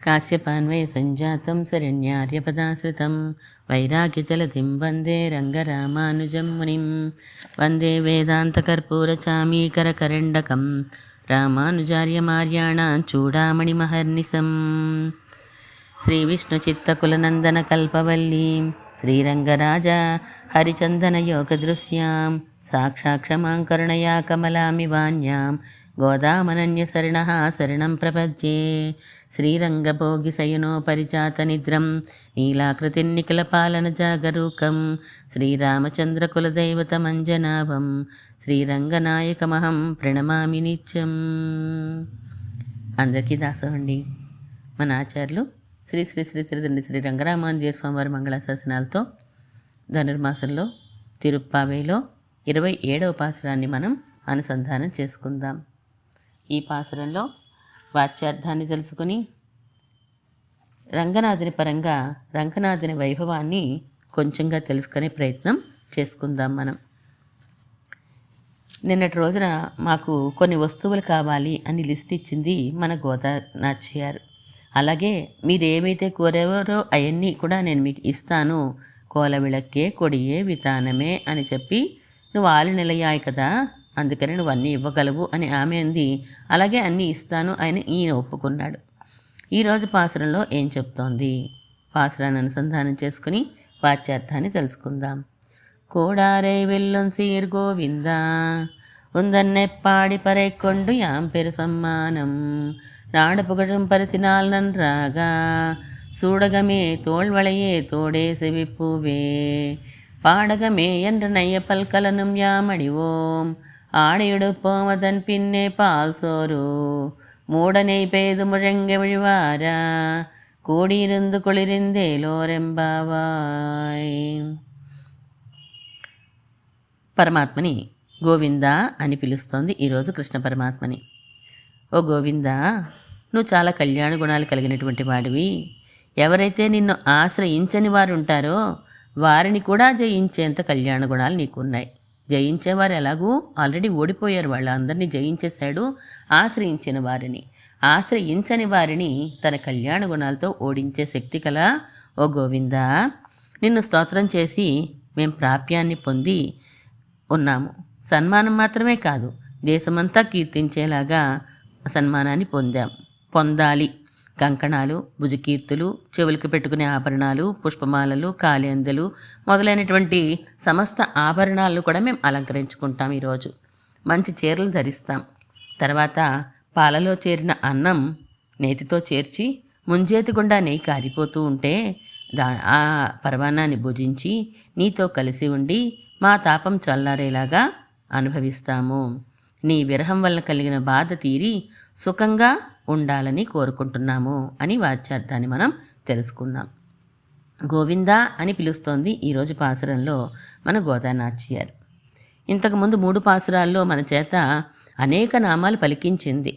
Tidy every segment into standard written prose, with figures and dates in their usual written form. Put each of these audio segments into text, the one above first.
కాశ్యపాన్వయ సంజాతం శరణ్యార్యపదాశ్రితం వైరాగ్యజలధిం వందే రంగరామానుజం మునిం వందే వేదాంతకర్పూరచామీకరకరండకం రామానుజార్యమార్యాణాం చూడామణిమహర్నిశం శ్రీవిష్ణుచిత్తకులనందనకల్పవల్లీం శ్రీరంగరాజ హరిచందనయోగదృశ్యాం సాక్షాక్షమాం కరుణయా కమలామివాన్యాం గోదామనన్యశరణః శరణం ప్రపద్యే శ్రీరంగభోగిశయనో పరిచాతనిద్రం నీలాకృతిన్నిఖిలపాలనజాగరూకం శ్రీరామచంద్రకులదైవతమంజనాభం శ్రీరంగనాయకమహం ప్రణమామి నిత్యం. అందరికీ దాసోహండి. మన ఆచార్యులు శ్రీ శ్రీ శ్రీ శ్రీ శ్రీ రంగరామానుజీయ స్వామివారి మంగళాశాసనాలతో ధనుర్మాసంలో తిరుప్పావేలో 27వ పాసురాన్ని మనం అనుసంధానం చేసుకుందాం. ఈ పాసురంలో వాచ్యార్థాన్ని తెలుసుకుని రంగనాథుని పరంగా రంగనాథుని వైభవాన్ని కొంచెంగా తెలుసుకునే ప్రయత్నం చేసుకుందాం. మనం నిన్నటి రోజున మాకు కొన్ని వస్తువులు కావాలి అని లిస్ట్ ఇచ్చింది మన గోదా నాచ్యారు. అలాగే మీరు ఏమైతే కోరేవారో అవన్నీ కూడా నేను మీకు ఇస్తాను, కోల విளక్కే కొడియే వితానమే అని చెప్పి నువ్వు ఆలు నిలయాయి కదా, అందుకని నువ్వు అన్నీ ఇవ్వగలవు అని ఆమె అంది. అలాగే అన్నీ ఇస్తాను ఆయన ఈయన ఒప్పుకున్నాడు. ఈరోజు పాసురంలో ఏం చెప్తోంది? పాసురాన్ని అనుసంధానం చేసుకుని వాచ్యార్థాన్ని తెలుసుకుందాం. కోడారై వెల్లం సీర్ గోవిందా ఉందన్నెప్పాడి పறை கொண்டு யாம் பெரு சம்மானம் நாடு புகழும் பரிசினால் நன்றாக சூடகமே தோள்வளையே தோடே செவிப்பூவே பாடகமே என்ற நைய பல்கலனும் யாமடிவோம் ஆடையுடுப்போம் அதன் பின்னே பால் சோறு மூடனை பெய்து முழங்க விழுவாரா கூடியிருந்து కుళిరిందేలోరెంబావాయ్. పరమాత్మని గోవిందా అని పిలుస్తోంది ఈరోజు కృష్ణ పరమాత్మని. ఓ గోవిందా, నువ్వు చాలా కళ్యాణ గుణాలు కలిగినటువంటి వాడివి. ఎవరైతే నిన్ను ఆశ్రయించని వారు ఉంటారో వారిని కూడా జయించేంత కళ్యాణ గుణాలు నీకున్నాయి. జయించేవారు ఎలాగూ ఆల్రెడీ ఓడిపోయారు, వాళ్ళందరినీ జయించేశాడు. ఆశ్రయించిన వారిని, ఆశ్రయించని వారిని తన కళ్యాణ గుణాలతో ఓడించే శక్తి కల ఓ గోవిందా, నిన్ను స్తోత్రం చేసి మేము ప్రాప్యాన్ని పొంది ఉన్నాము. సన్మానం మాత్రమే కాదు, దేశమంతా కీర్తించేలాగా సన్మానాన్ని పొందాలి. కంకణాలు, భుజకీర్తులు, చెవులకు పెట్టుకునే ఆభరణాలు, పుష్పమాలలు, కాళేందలు మొదలైనటువంటి సమస్త ఆభరణాలను కూడా మేము అలంకరించుకుంటాం. ఈరోజు మంచి చీరలు ధరిస్తాం. తర్వాత పాలలో చేరిన అన్నం నేతితో చేర్చి ముంజేతి గుండా నెయ్యి కారిపోతూ ఉంటే ఆ పరమాన్నాన్ని భుజించి నీతో కలిసి ఉండి మా తాపం చల్లారేలాగా అనుభవిస్తాము. నీ విరహం వల్ల కలిగిన బాధ తీరి సుఖంగా ఉండాలని కోరుకుంటున్నాము అని వాచ్యార్థాన్ని మనం తెలుసుకున్నాం. గోవిందా అని పిలుస్తోంది ఈరోజు పాసురంలో మన గోదానాచ్యారు. ఇంతకుముందు 3 పాసురాల్లో మన చేత అనేక నామాలు పలికించింది.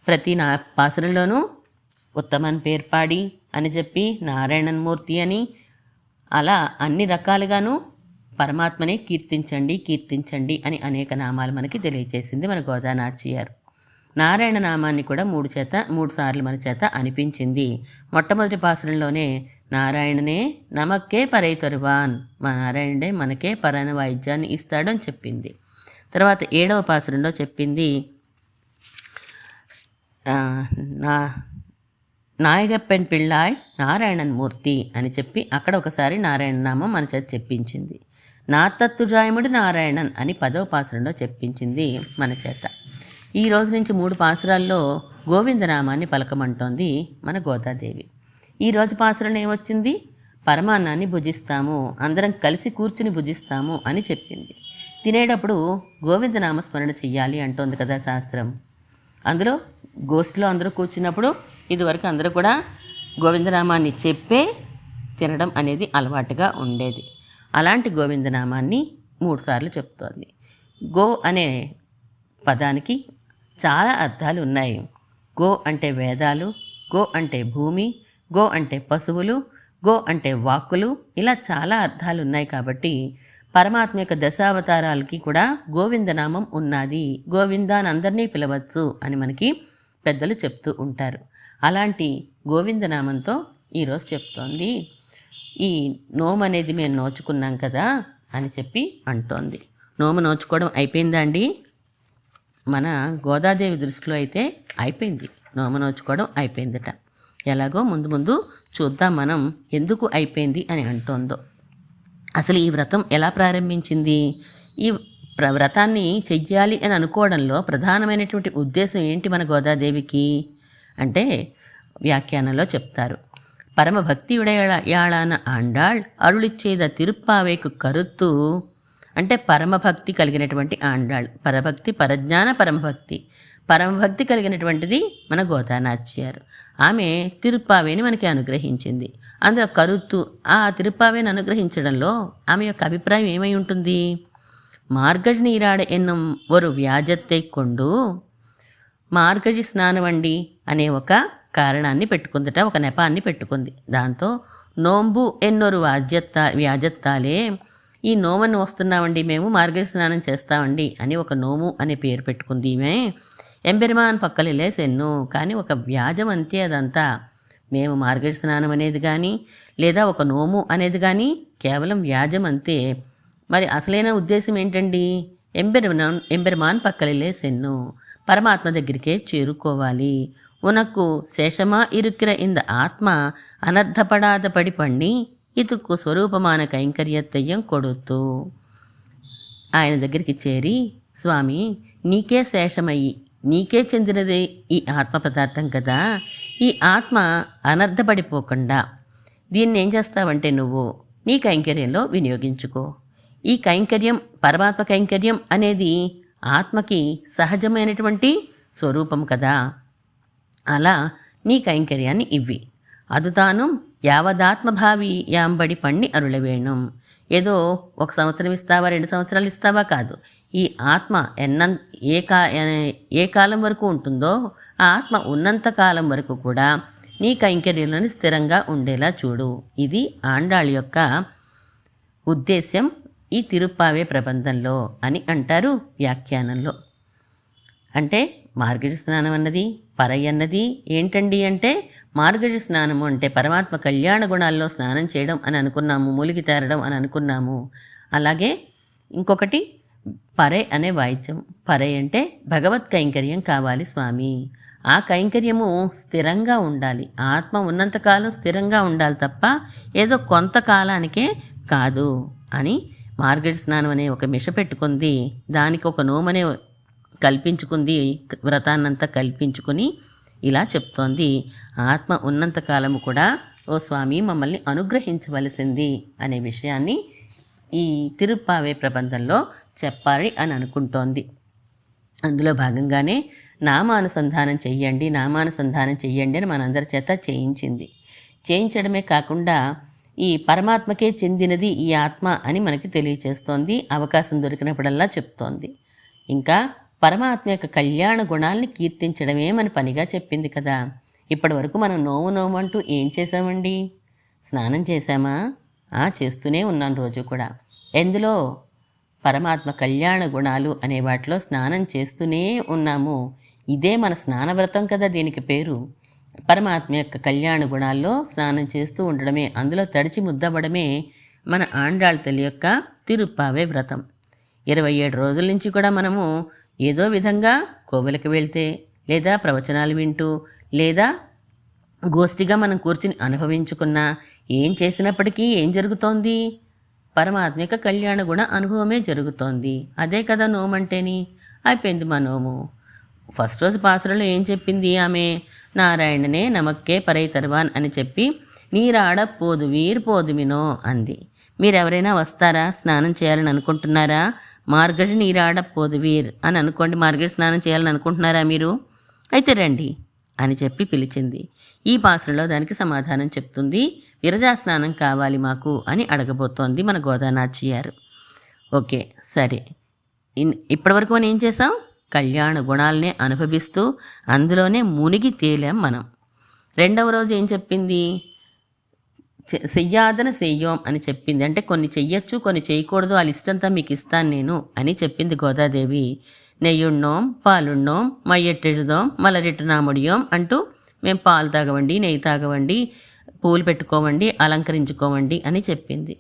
ప్రతి పాసురంలోనూ ఉత్తమన్ పేర్పాడి అని చెప్పి, నారాయణన్ మూర్తి అని, అలా అన్ని రకాలుగాను పరమాత్మనే కీర్తించండి అని అనేక నామాలు మనకి తెలియజేసింది మన గోదానాచ్యారు. నారాయణ నామాన్ని కూడా 3 సార్లు మన చేత అనిపించింది. మొట్టమొదటి పాసురంలోనే నారాయణనే నమక్కే పరై తరువాన్, మా నారాయణుడే మనకే పరాణ వాయిద్యాన్ని ఇస్తాడు అని చెప్పింది. తర్వాత 7వ పాసురంలో చెప్పింది నాయగప్పెన్ పిళ్ళాయ్ నారాయణన్ మూర్తి అని చెప్పి అక్కడ ఒకసారి నారాయణ నామం మన చేత చెప్పించింది. నా తత్తురాయముడు నారాయణన్ అని 10వ పాసురంలో చెప్పించింది మన చేత. ఈ రోజు నుంచి 3 పాసురాల్లో గోవిందనామాన్ని పలకమంటోంది మన గోదాదేవి. ఈరోజు పాసురంలో ఏమొచ్చింది? పరమాన్నాన్ని భుజిస్తాము, అందరం కలిసి కూర్చుని భుజిస్తాము అని చెప్పింది. తినేటప్పుడు గోవిందనామస్మరణ చెయ్యాలి అంటోంది కదా శాస్త్రం. అందులో గోష్ఠిలో అందరూ కూర్చున్నప్పుడు ఇదివరకు అందరూ కూడా గోవిందనామాన్ని చెప్పే తినడం అనేది అలవాటుగా ఉండేది. అలాంటి గోవిందనామాన్ని 3 సార్లు చెప్తోంది. గో అనే పదానికి చాలా అర్థాలు ఉన్నాయి. గో అంటే వేదాలు, గో అంటే భూమి, గో అంటే పశువులు, గో అంటే వాక్కులు, ఇలా చాలా అర్థాలు ఉన్నాయి. కాబట్టి పరమాత్మ యొక్క దశావతారాలకి కూడా గోవిందనామం ఉన్నది. గోవిందాన్ని అందరినీ పిలవచ్చు అని మనకి పెద్దలు చెప్తూ ఉంటారు. అలాంటి గోవిందనామంతో ఈరోజు చెప్తోంది. ఈ నోము అనేది మేము నోచుకున్నాం కదా అని చెప్పి అంటోంది. నోము నోచుకోవడం అయిపోయిందా అండి? మన గోదాదేవి దృష్టిలో అయితే అయిపోయింది. నోము నోచుకోవడం అయిపోయిందట. ఎలాగో ముందు ముందు చూద్దాం మనం ఎందుకు అయిపోయింది అని అంటోందో. అసలు ఈ వ్రతం ఎలా ప్రారంభించింది? ఈ వ్రతాన్ని చెయ్యాలి అని అనుకోవడంలో ప్రధానమైనటువంటి ఉద్దేశం ఏంటి మన గోదాదేవికి అంటే వ్యాఖ్యానంలో చెప్తారు. పరమభక్తియుడయాళాన ఆండాళ్ అరుళిచ్చేద తిరుప్పావేకు కరుత్తు అంటే పరమభక్తి కలిగినటువంటి ఆండాళ్. పరభక్తి, పరజ్ఞాన, పరమభక్తి కలిగినటువంటిది మన గోదానాచ్యారు. ఆమె తిరుప్పావేని మనకి అనుగ్రహించింది. అందులో కరుత్తు ఆ తిరుప్పావేని అనుగ్రహించడంలో ఆమె యొక్క అభిప్రాయం ఏమై ఉంటుంది? మార్గజి నీరాడ ఎన్నం ఒరు వ్యాజత్తై కొండు మార్గజి స్నానమండి అనే ఒక కారణాన్ని పెట్టుకుందట, ఒక నెపాన్ని పెట్టుకుంది. దాంతో నోంబు ఎన్నొరు వ్యాజత్తాలే ఈ నోమను వస్తున్నామండి, మేము మార్గజి స్నానం చేస్తామండి అని ఒక నోము అనే పేరు పెట్టుకుంది ఈమె. ఎంబెరుమాన్ పక్కలే సెన్ను కానీ ఒక వ్యాజం అంతే అదంతా. మేము మార్గజి స్నానం అనేది కానీ లేదా ఒక నోము అనేది కానీ కేవలం వ్యాజం అంతే. మరి అసలైన ఉద్దేశం ఏంటండి? ఎంబెరుమాన్ పక్కలే సెన్ను పరమాత్మ దగ్గరికే చేరుకోవాలి. ఉనకు శేషమా ఇరుక్కిర ఇంద ఆత్మ అనర్థపడాద పడి పండి ఇతుక్కు స్వరూపమాన కైంకర్యత్తయ్యం కొడుతూ ఆయన దగ్గరికి చేరి, స్వామి నీకే శేషమయ్యి నీకే చెందినదే ఈ ఆత్మ పదార్థం కదా, ఈ ఆత్మ అనర్థపడిపోకుండా దీన్ని ఏం చేస్తావంటే నువ్వు నీ కైంకర్యంలో వినియోగించుకో. ఈ కైంకర్యం పరమాత్మ కైంకర్యం అనేది ఆత్మకి సహజమైనటువంటి స్వరూపం కదా, అలా నీ కైంకర్యాన్ని ఇవ్వి. అదుతాను యావదాత్మభావి యాంబడి పండి అరుళవేణం. ఏదో 1 సంవత్సరం ఇస్తావా 2 సంవత్సరాలు ఇస్తావా కాదు. ఈ ఆత్మ ఏ కాలం వరకు ఉంటుందో ఆ ఆత్మ ఉన్నంత కాలం వరకు కూడా నీ కైంకర్యంలోని స్థిరంగా ఉండేలా చూడు. ఇది ఆండాళ్ యొక్క ఉద్దేశ్యం ఈ తిరుప్పావే ప్రబంధంలో అని అంటారు వ్యాఖ్యానంలో. అంటే మార్గజి స్నానం అన్నది పరై అన్నది ఏంటండి అంటే మార్గజి స్నానము అంటే పరమాత్మ కళ్యాణ గుణాల్లో స్నానం చేయడం అని అనుకున్నాము, మూలిగి తేరడం అని అనుకున్నాము. అలాగే ఇంకొకటి పరై అనే వాయిద్యం. పరై అంటే భగవత్ కైంకర్యం కావాలి స్వామి. ఆ కైంకర్యము స్థిరంగా ఉండాలి. ఆత్మ ఉన్నంతకాలం స్థిరంగా ఉండాలి తప్ప ఏదో కొంతకాలానికే కాదు అని మార్గజి స్నానం అనే ఒక మిష పెట్టుకుంది. దానికి ఒక నోమనే కల్పించుకుంది, వ్రతాన్నంతా కల్పించుకొని ఇలా చెప్తోంది. ఆత్మ ఉన్నంతకాలము కూడా ఓ స్వామి మమ్మల్ని అనుగ్రహించవలసింది అనే విషయాన్ని ఈ తిరుప్పావే ప్రబంధంలో చెప్పాలి అని అనుకుంటోంది. అందులో భాగంగానే నామానుసంధానం చెయ్యండి అని మనందరి చేత చేయించడమే కాకుండా ఈ పరమాత్మకే చెందినది ఈ ఆత్మ అని మనకి తెలియచేస్తోంది. అవకాశం దొరికినప్పుడల్లా చెప్తోంది. ఇంకా పరమాత్మ యొక్క కళ్యాణ గుణాల్ని కీర్తించడమే మన పనిగా చెప్పింది కదా. ఇప్పటి వరకు మనం నోము అంటూ ఏం చేసామండి? స్నానం చేశామా? చేస్తూనే ఉన్నాను రోజు కూడా. ఎందులో? పరమాత్మ కళ్యాణ గుణాలు అనే వాటిలో స్నానం చేస్తూనే ఉన్నాము. ఇదే మన స్నానవ్రతం కదా దీనికి పేరు. పరమాత్మ యొక్క కళ్యాణ గుణాల్లో స్నానం చేస్తూ ఉండడమే, అందులో తడిచి ముద్దబడమే మన ఆండాళ్ తల్లి యొక్క తిరుప్పావే వ్రతం. 27 రోజుల నుంచి కూడా మనము ఏదో విధంగా కోవెలకు వెళ్తే లేదా ప్రవచనాలు వింటూ లేదా గోష్ఠిగా మనం కూర్చుని అనుభవించుకున్నా ఏం చేసినప్పటికీ ఏం జరుగుతోంది? పరమాత్మ యొక్క కళ్యాణ గుణ అనుభవమే జరుగుతోంది. అదే కదా నోమంటేని. అయిపోయింది మా నోము. ఫస్ట్ రోజు పాసురలో ఏం చెప్పింది ఆమె? నారాయణనే నమక్కే పరై తరువాన్ అని చెప్పి నీరాడ పోదుమినో అంది. మీరెవరైనా వస్తారా? స్నానం చేయాలని అనుకుంటున్నారా? మార్గజి నీరాడ పోదువీర్ అని అనుకోండి. మార్గజి స్నానం చేయాలని అనుకుంటున్నారా మీరు? అయితే రండి అని చెప్పి పిలిచింది. ఈ పాసురలో దానికి సమాధానం చెప్తుంది. విరజా స్నానం కావాలి మాకు అని అడగబోతోంది మన గోదానాచియారు. ఓకే సరే, ఇప్పటివరకు మనం ఏం చేసాం? కళ్యాణ గుణాలనే అనుభవిస్తూ అందులోనే మునిగి తేలాం మనం. రెండవ రోజు ఏం చెప్పింది? చెయ్యాదన చెయ్యోం అని చెప్పింది. అంటే కొన్ని చెయ్యొచ్చు కొన్ని చేయకూడదు, వాళ్ళ ఇష్టంతా మీకు ఇస్తాను నేను అని చెప్పింది గోదాదేవి. నెయ్యున్నోం పాలున్నోం మయ్యెట్టెడుదోం మలరెట్టు ముడియోం అంటూ మేము పాలు తాగవండి, నెయ్యి తాగవండి, పూలు పెట్టుకోవండి, అలంకరించుకోవండి అని చెప్పింది.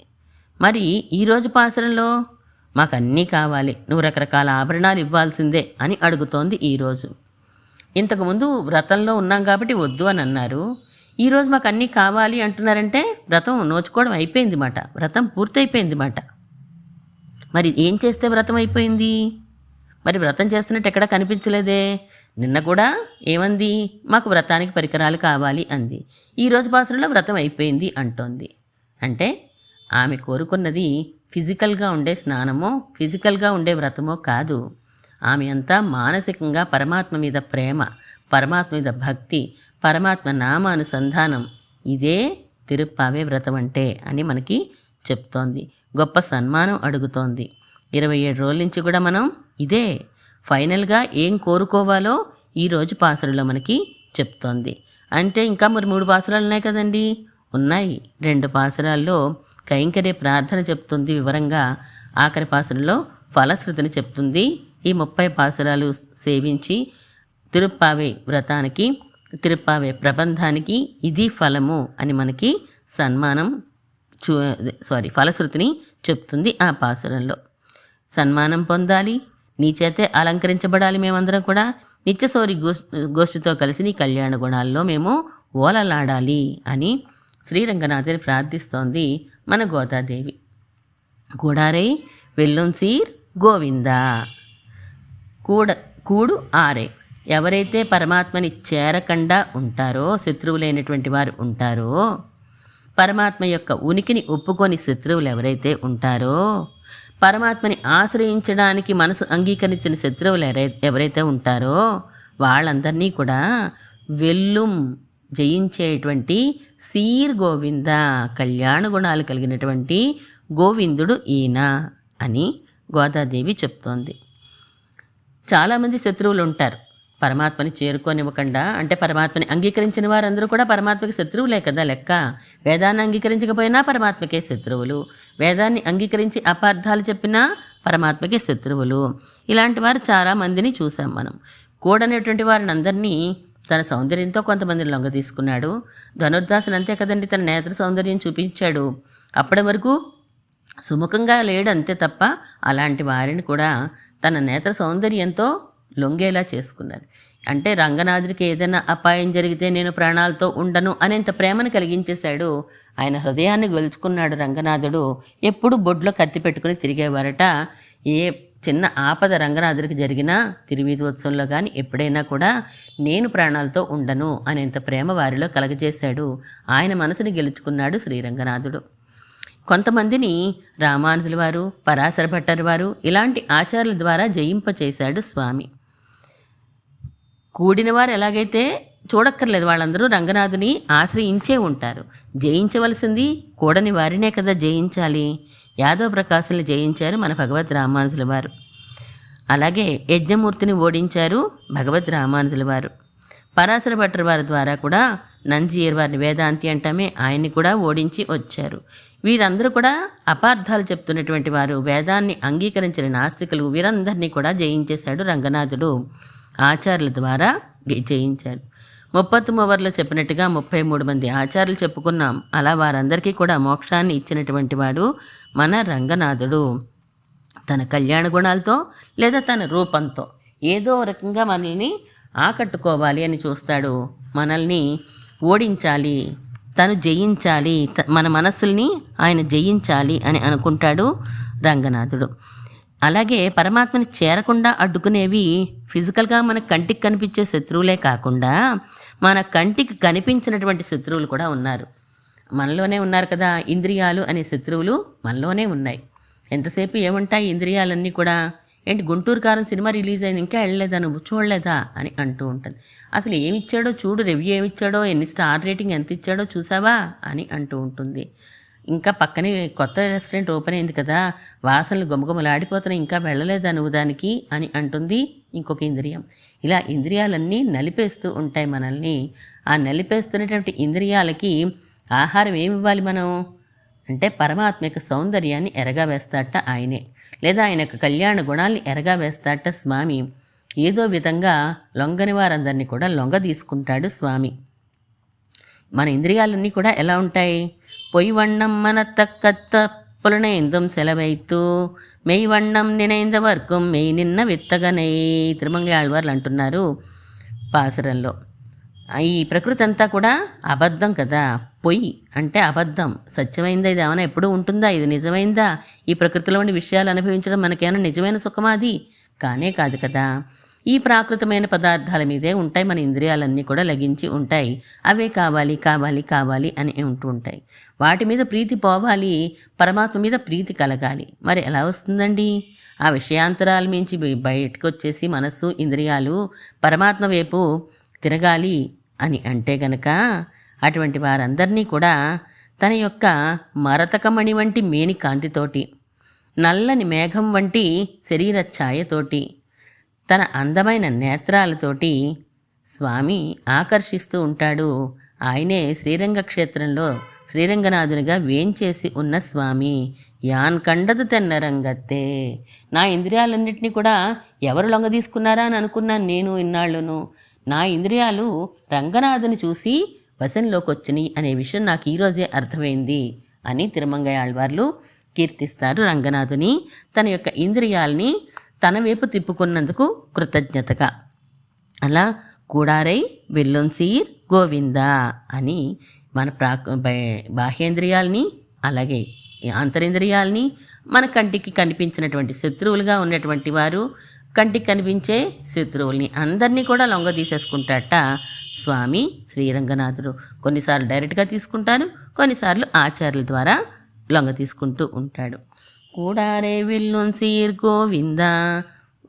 మరి ఈరోజు పాసరంలో మాకు అన్నీ కావాలి, నువ్వు రకరకాల ఆభరణాలు ఇవ్వాల్సిందే అని అడుగుతోంది ఈరోజు. ఇంతకుముందు వ్రతంలో ఉన్నాం కాబట్టి వద్దు అని అన్నారు. ఈరోజు మాకు అన్నీ కావాలి అంటున్నారంటే వ్రతం నోచుకోవడం అయిపోయింది మాట, వ్రతం పూర్తయిపోయింది మాట. మరి ఏం చేస్తే వ్రతం అయిపోయింది? మరి వ్రతం చేస్తున్నట్టు ఎక్కడా కనిపించలేదే. నిన్న కూడా ఏమంది? మాకు వ్రతానికి పరికరాలు కావాలి అంది. ఈరోజు పాసరంలో వ్రతం అయిపోయింది అంటోంది. అంటే ఆమె కోరుకున్నది ఫిజికల్గా ఉండే స్నానమో, ఫిజికల్గా ఉండే వ్రతమో కాదు. ఆమె అంతా మానసికంగా పరమాత్మ మీద ప్రేమ, పరమాత్మ మీద భక్తి, పరమాత్మ నామానుసంధానం. ఇదే తిరుప్పావే వ్రతం అంటే అని మనకి చెప్తోంది. గొప్ప సన్మానం అడుగుతోంది. 27 రోజుల నుంచి కూడా మనం ఇదే ఫైనల్గా ఏం కోరుకోవాలో ఈరోజు పాసరులో మనకి చెప్తోంది. అంటే ఇంకా మరి 3 పాసురాలు ఉన్నాయి కదండి. ఉన్నాయి. 2 పాసురాల్లో కైంకర్య ప్రార్థన చెప్తుంది వివరంగా. ఆఖరి పాసురంలో ఫలశ్రుతిని చెప్తుంది. ఈ 30 పాసురాలు సేవించి తిరుప్పావే వ్రతానికి, తిరుప్పావే ప్రబంధానికి ఇది ఫలము అని మనకి సన్మానం ఫలశ్రుతిని చెప్తుంది. ఆ పాసురంలో సన్మానం పొందాలి, నీ చేతే అలంకరించబడాలి, మేమందరం కూడా నిత్యసౌరి గోష్ఠితో కలిసి నీ కళ్యాణ గుణాల్లో మేము ఓలలాడాలి అని శ్రీరంగనాథుని ప్రార్థిస్తోంది మన గోదాదేవి. కూడారై వెల్లుంసీర్ గోవిందా. కూడు ఆరే. ఎవరైతే పరమాత్మని చేరకుండా ఉంటారో, శత్రువులైనటువంటి వారు ఉంటారో, పరమాత్మ యొక్క ఉనికిని ఒప్పుకొని శత్రువులు ఎవరైతే ఉంటారో, పరమాత్మని ఆశ్రయించడానికి మనసు అంగీకరించిన శత్రువులు ఎవరైతే ఉంటారో వాళ్ళందరినీ కూడా వెల్లుం జయించేటువంటి సీర్ గోవింద, కళ్యాణ గుణాలు కలిగినటువంటి గోవిందుడు ఈయన అని గోదాదేవి చెప్తోంది. చాలామంది శత్రువులు ఉంటారు పరమాత్మని చేరుకోనివ్వకుండా. అంటే పరమాత్మని అంగీకరించిన వారందరూ కూడా పరమాత్మకి శత్రువులే కదా లెక్క. వేదాన్ని అంగీకరించకపోయినా పరమాత్మకే శత్రువులు, వేదాన్ని అంగీకరించి అపార్థాలు చెప్పినా పరమాత్మకే శత్రువులు. ఇలాంటి వారు చాలామందిని చూసాం మనం. కూడనేటువంటి వారిని అందరినీ తన సౌందర్యంతో కొంతమందిని లొంగ తీసుకున్నాడు. ధనుర్దాసుని అంతే కదండి, తన నేత్ర సౌందర్యం చూపించాడు. అప్పటి వరకు సుముఖంగా లేడు అంతే తప్ప, అలాంటి వారిని కూడా తన నేత్ర సౌందర్యంతో లొంగేలా చేసుకున్నారు. అంటే రంగనాథుడికి ఏదైనా అపాయం జరిగితే నేను ప్రాణాలతో ఉండను అనేంత ప్రేమను కలిగించేశాడు. ఆయన హృదయాన్ని గెలుచుకున్నాడు రంగనాథుడు. ఎప్పుడు బొడ్లో కత్తి పెట్టుకుని తిరిగేవారట. ఏ చిన్న ఆపద రంగనాథుడికి జరిగినా తిరువీధోత్సవంలో కానీ ఎప్పుడైనా కూడా నేను ప్రాణాలతో ఉండను అనేంత ప్రేమ వారిలో కలగజేశాడు. ఆయన మనసుని గెలుచుకున్నాడు శ్రీరంగనాథుడు. కొంతమందిని రామానుజుల వారు, పరాశర భట్టర్ వారు ఇలాంటి ఆచార్యుల ద్వారా జయింపచేశాడు స్వామి. కూడినవారు ఎలాగైతే చూడక్కర్లేదు, వాళ్ళందరూ రంగనాథుని ఆశ్రయించే ఉంటారు. జయించవలసింది కూడని వారినే కదా జయించాలి. యాదవ ప్రకాశుల్ని జయించారు మన భగవద్ రామానుజుల వారు. అలాగే యజ్ఞమూర్తిని ఓడించారు భగవద్ రామానుజుల వారు. పరాశర భట్టర్ వారి ద్వారా కూడా నంజీయర్ వారిని, వేదాంతి అంటామే, ఆయన్ని కూడా ఓడించి వచ్చారు. వీరందరూ కూడా అపార్థాలు చెప్తున్నటువంటి వారు, వేదాన్ని అంగీకరించిన నాస్తికులు, వీరందరినీ కూడా జయించేశాడు రంగనాథుడు. ఆచార్యుల ద్వారా జయించాడు. 33 చెప్పినట్టుగా 33 మంది ఆచార్యులు చెప్పుకున్నాం. అలా వారందరికీ కూడా మోక్షాన్ని ఇచ్చినటువంటి వాడు మన రంగనాథుడు. తన కళ్యాణ గుణాలతో లేదా తన రూపంతో ఏదో రకంగా మనల్ని ఆకట్టుకోవాలి అని చూస్తాడు. మనల్ని ఓడించాలి, తను జయించాలి, మన మనస్సుల్ని ఆయన జయించాలి అని అనుకుంటాడు రంగనాథుడు. అలాగే పరమాత్మని చేరకుండా అడ్డుకునేవి ఫిజికల్గా మన కంటికి కనిపించే శత్రువులే కాకుండా మన కంటికి కనిపించినటువంటి శత్రువులు కూడా ఉన్నారు. మనలోనే ఉన్నారు కదా, ఇంద్రియాలు అనే శత్రువులు మనలోనే ఉన్నాయి. ఎంతసేపు ఏముంటాయి ఇంద్రియాలన్నీ కూడా. ఏంటి గుంటూరు కారం సినిమా రిలీజ్ అయింది, ఇంకా వెళ్ళలేదా, నువ్వు చూడలేదా అని అంటూ ఉంటుంది. అసలు ఏమిచ్చాడో చూడు, రివ్యూ ఏమిచ్చాడో, ఎన్ని స్టార్ రేటింగ్ ఎంత ఇచ్చాడో చూసావా అని అంటూ ఉంటుంది. ఇంకా పక్కనే కొత్త రెస్టారెంట్ ఓపెన్ అయింది కదా, వాసనలు గుమగుమలాడిపోతున్నాయి, ఇంకా వెళ్ళలేదా నువ్వు దానికి అని అంటుంది ఇంకొక ఇంద్రియం. ఇలా ఇంద్రియాలన్నీ నలిపేస్తూ ఉంటాయి మనల్ని. ఆ నలిపేస్తున్నటువంటి ఇంద్రియాలకి ఆహారం ఏమి ఇవ్వాలి మనం? అంటే పరమాత్మ యొక్క సౌందర్యాన్ని ఎరగా వేస్తాట ఆయనే, లేదా ఆయన యొక్క కళ్యాణ గుణాల్ని ఎరగా వేస్తాట స్వామి. ఏదో విధంగా లొంగని వారందరినీ కూడా లొంగ తీసుకుంటాడు స్వామి. మన ఇంద్రియాలన్నీ కూడా ఎలా ఉంటాయి? పొయ్యి వண்ணం మన తక్కత్త పులనేందుం సెలవైతూ మెయ్యి వண்ணం నినైంద వర్గం మెయ్యి నిన్న విత్తగనై తిరుమంగ ఆళ్వార్లు అంటున్నారు పాసురంలో. ఈ ప్రకృతి అంతా కూడా అబద్ధం కదా. పొయ్యి అంటే అబద్ధం. సత్యమైందా? ఇది ఏమైనా ఎప్పుడూ ఉంటుందా? ఇది నిజమైందా? ఈ ప్రకృతిలో ఉండే విషయాలు అనుభవించడం మనకేమైనా నిజమైన సుఖమా? అది కానే కాదు కదా. ఈ ప్రాకృతమైన పదార్థాల మీదే ఉంటాయి మన ఇంద్రియాలన్నీ కూడా లగించి ఉంటాయి. అవే కావాలి కావాలి కావాలి అని ఉంటూ ఉంటాయి. వాటి మీద ప్రీతి పోవాలి, పరమాత్మ మీద ప్రీతి కలగాలి. మరి ఎలా వస్తుందండి? ఆ విషయాంతరాల మించి బయటకు వచ్చేసి మనస్సు ఇంద్రియాలు పరమాత్మ వైపు తిరగాలి అని అంటే గనక అటువంటి వారందరినీ కూడా తన యొక్క మరతకమణి వంటి మేని కాంతితోటి, నల్లని మేఘం వంటి శరీర ఛాయతోటి, తన అందమైన నేత్రాలతోటి స్వామి ఆకర్షిస్తూ ఉంటాడు. ఆయనే శ్రీరంగ క్షేత్రంలో శ్రీరంగనాథునిగా వేంచేసి ఉన్న స్వామి. యాన్ కండదు తెన్నరంగత్తే. నా ఇంద్రియాలన్నింటినీ కూడా ఎవరు లొంగ తీసుకున్నారా అని అనుకున్నాను నేను ఇన్నాళ్ళును. నా ఇంద్రియాలు రంగనాథుని చూసి వశంలోకి వచ్చినాయి అనే విషయం నాకు ఈరోజే అర్థమైంది అని తిరుమంగయ్య ఆళ్వార్లు కీర్తిస్తారు రంగనాథుని. తన యొక్క ఇంద్రియాల్ని తన వైపు తిప్పుకున్నందుకు కృతజ్ఞతగా. అలా కూడారై వెల్లున్సీర్ గోవింద అని మన బాహ్యేంద్రియాల్ని, అలాగే అంతరింద్రియాల్ని, మన కంటికి కనిపించినటువంటి శత్రువులుగా ఉన్నటువంటి వారు, కంటికి కనిపించే శత్రువుల్ని అందరినీ కూడా లొంగ తీసేసుకుంటాట స్వామి శ్రీరంగనాథుడు. కొన్నిసార్లు డైరెక్ట్గా తీసుకుంటారు, కొన్నిసార్లు ఆచార్యుల ద్వారా లొంగ తీసుకుంటూ ఉంటాడు. కూడారే విల్లున్సీర్ గోవింద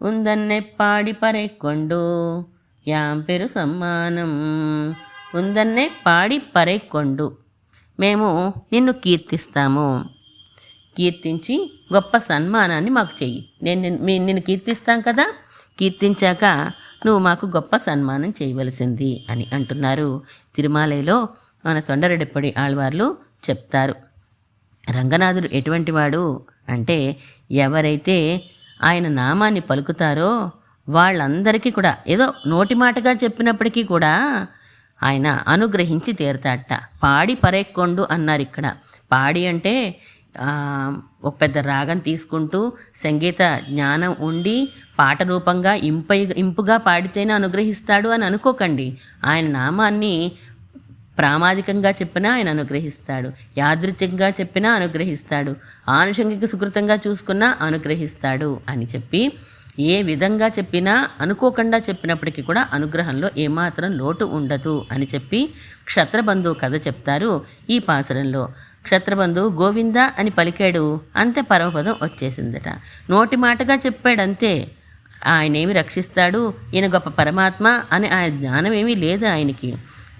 ఉందన్నె పాడి పరెక్కొండు యాం పెరు సమ్మానం. ఉందన్నే పాడి పరెక్కొండు, మేము నిన్ను కీర్తిస్తాము, కీర్తించి గొప్ప సన్మానాన్ని మాకు చెయ్యి. నిన్ను కీర్తిస్తాం కదా, కీర్తించాక నువ్వు మాకు గొప్ప సన్మానం చేయవలసింది అని అంటున్నారు. తిరుమాలయలో మన తొండరెడ్డిపడి ఆళ్వార్లు చెప్తారు. రంగనాథుడు ఎటువంటి వాడు అంటే, ఎవరైతే ఆయన నామాన్ని పలుకుతారో వాళ్ళందరికీ కూడా ఏదో నోటి మాటగా చెప్పినప్పటికీ కూడా ఆయన అనుగ్రహించి తీరతాడట. పాడి పరెక్కొండు అన్నారు ఇక్కడ. పాడి అంటే ఒక పెద్ద రాగం తీసుకుంటూ సంగీత జ్ఞానం ఉండి పాట రూపంగా ఇంపుగా పాడితేనే అనుగ్రహిస్తాడు అని అనుకోకండి. ఆయన నామాన్ని ప్రామాదికంగా చెప్పినా ఆయన అనుగ్రహిస్తాడు, యాదృచ్ఛికంగా చెప్పినా అనుగ్రహిస్తాడు, ఆనుషంగిక సుకృతంగా చూసుకున్నా అనుగ్రహిస్తాడు అని చెప్పి, ఏ విధంగా చెప్పినా అనుకోకుండా చెప్పినప్పటికీ కూడా అనుగ్రహంలో ఏమాత్రం లోటు ఉండదు అని చెప్పి క్షత్రబంధువు కథ చెప్తారు ఈ పాసురంలో. క్షత్రబంధువు గోవింద అని పలికాడు, అంతే పరమపదం వచ్చేసిందట. నోటి మాటగా చెప్పాడంతే. ఆయనేమి రక్షిస్తాడు, ఈయన గొప్ప పరమాత్మ అని ఆయన జ్ఞానం ఏమీ లేదు ఆయనకి.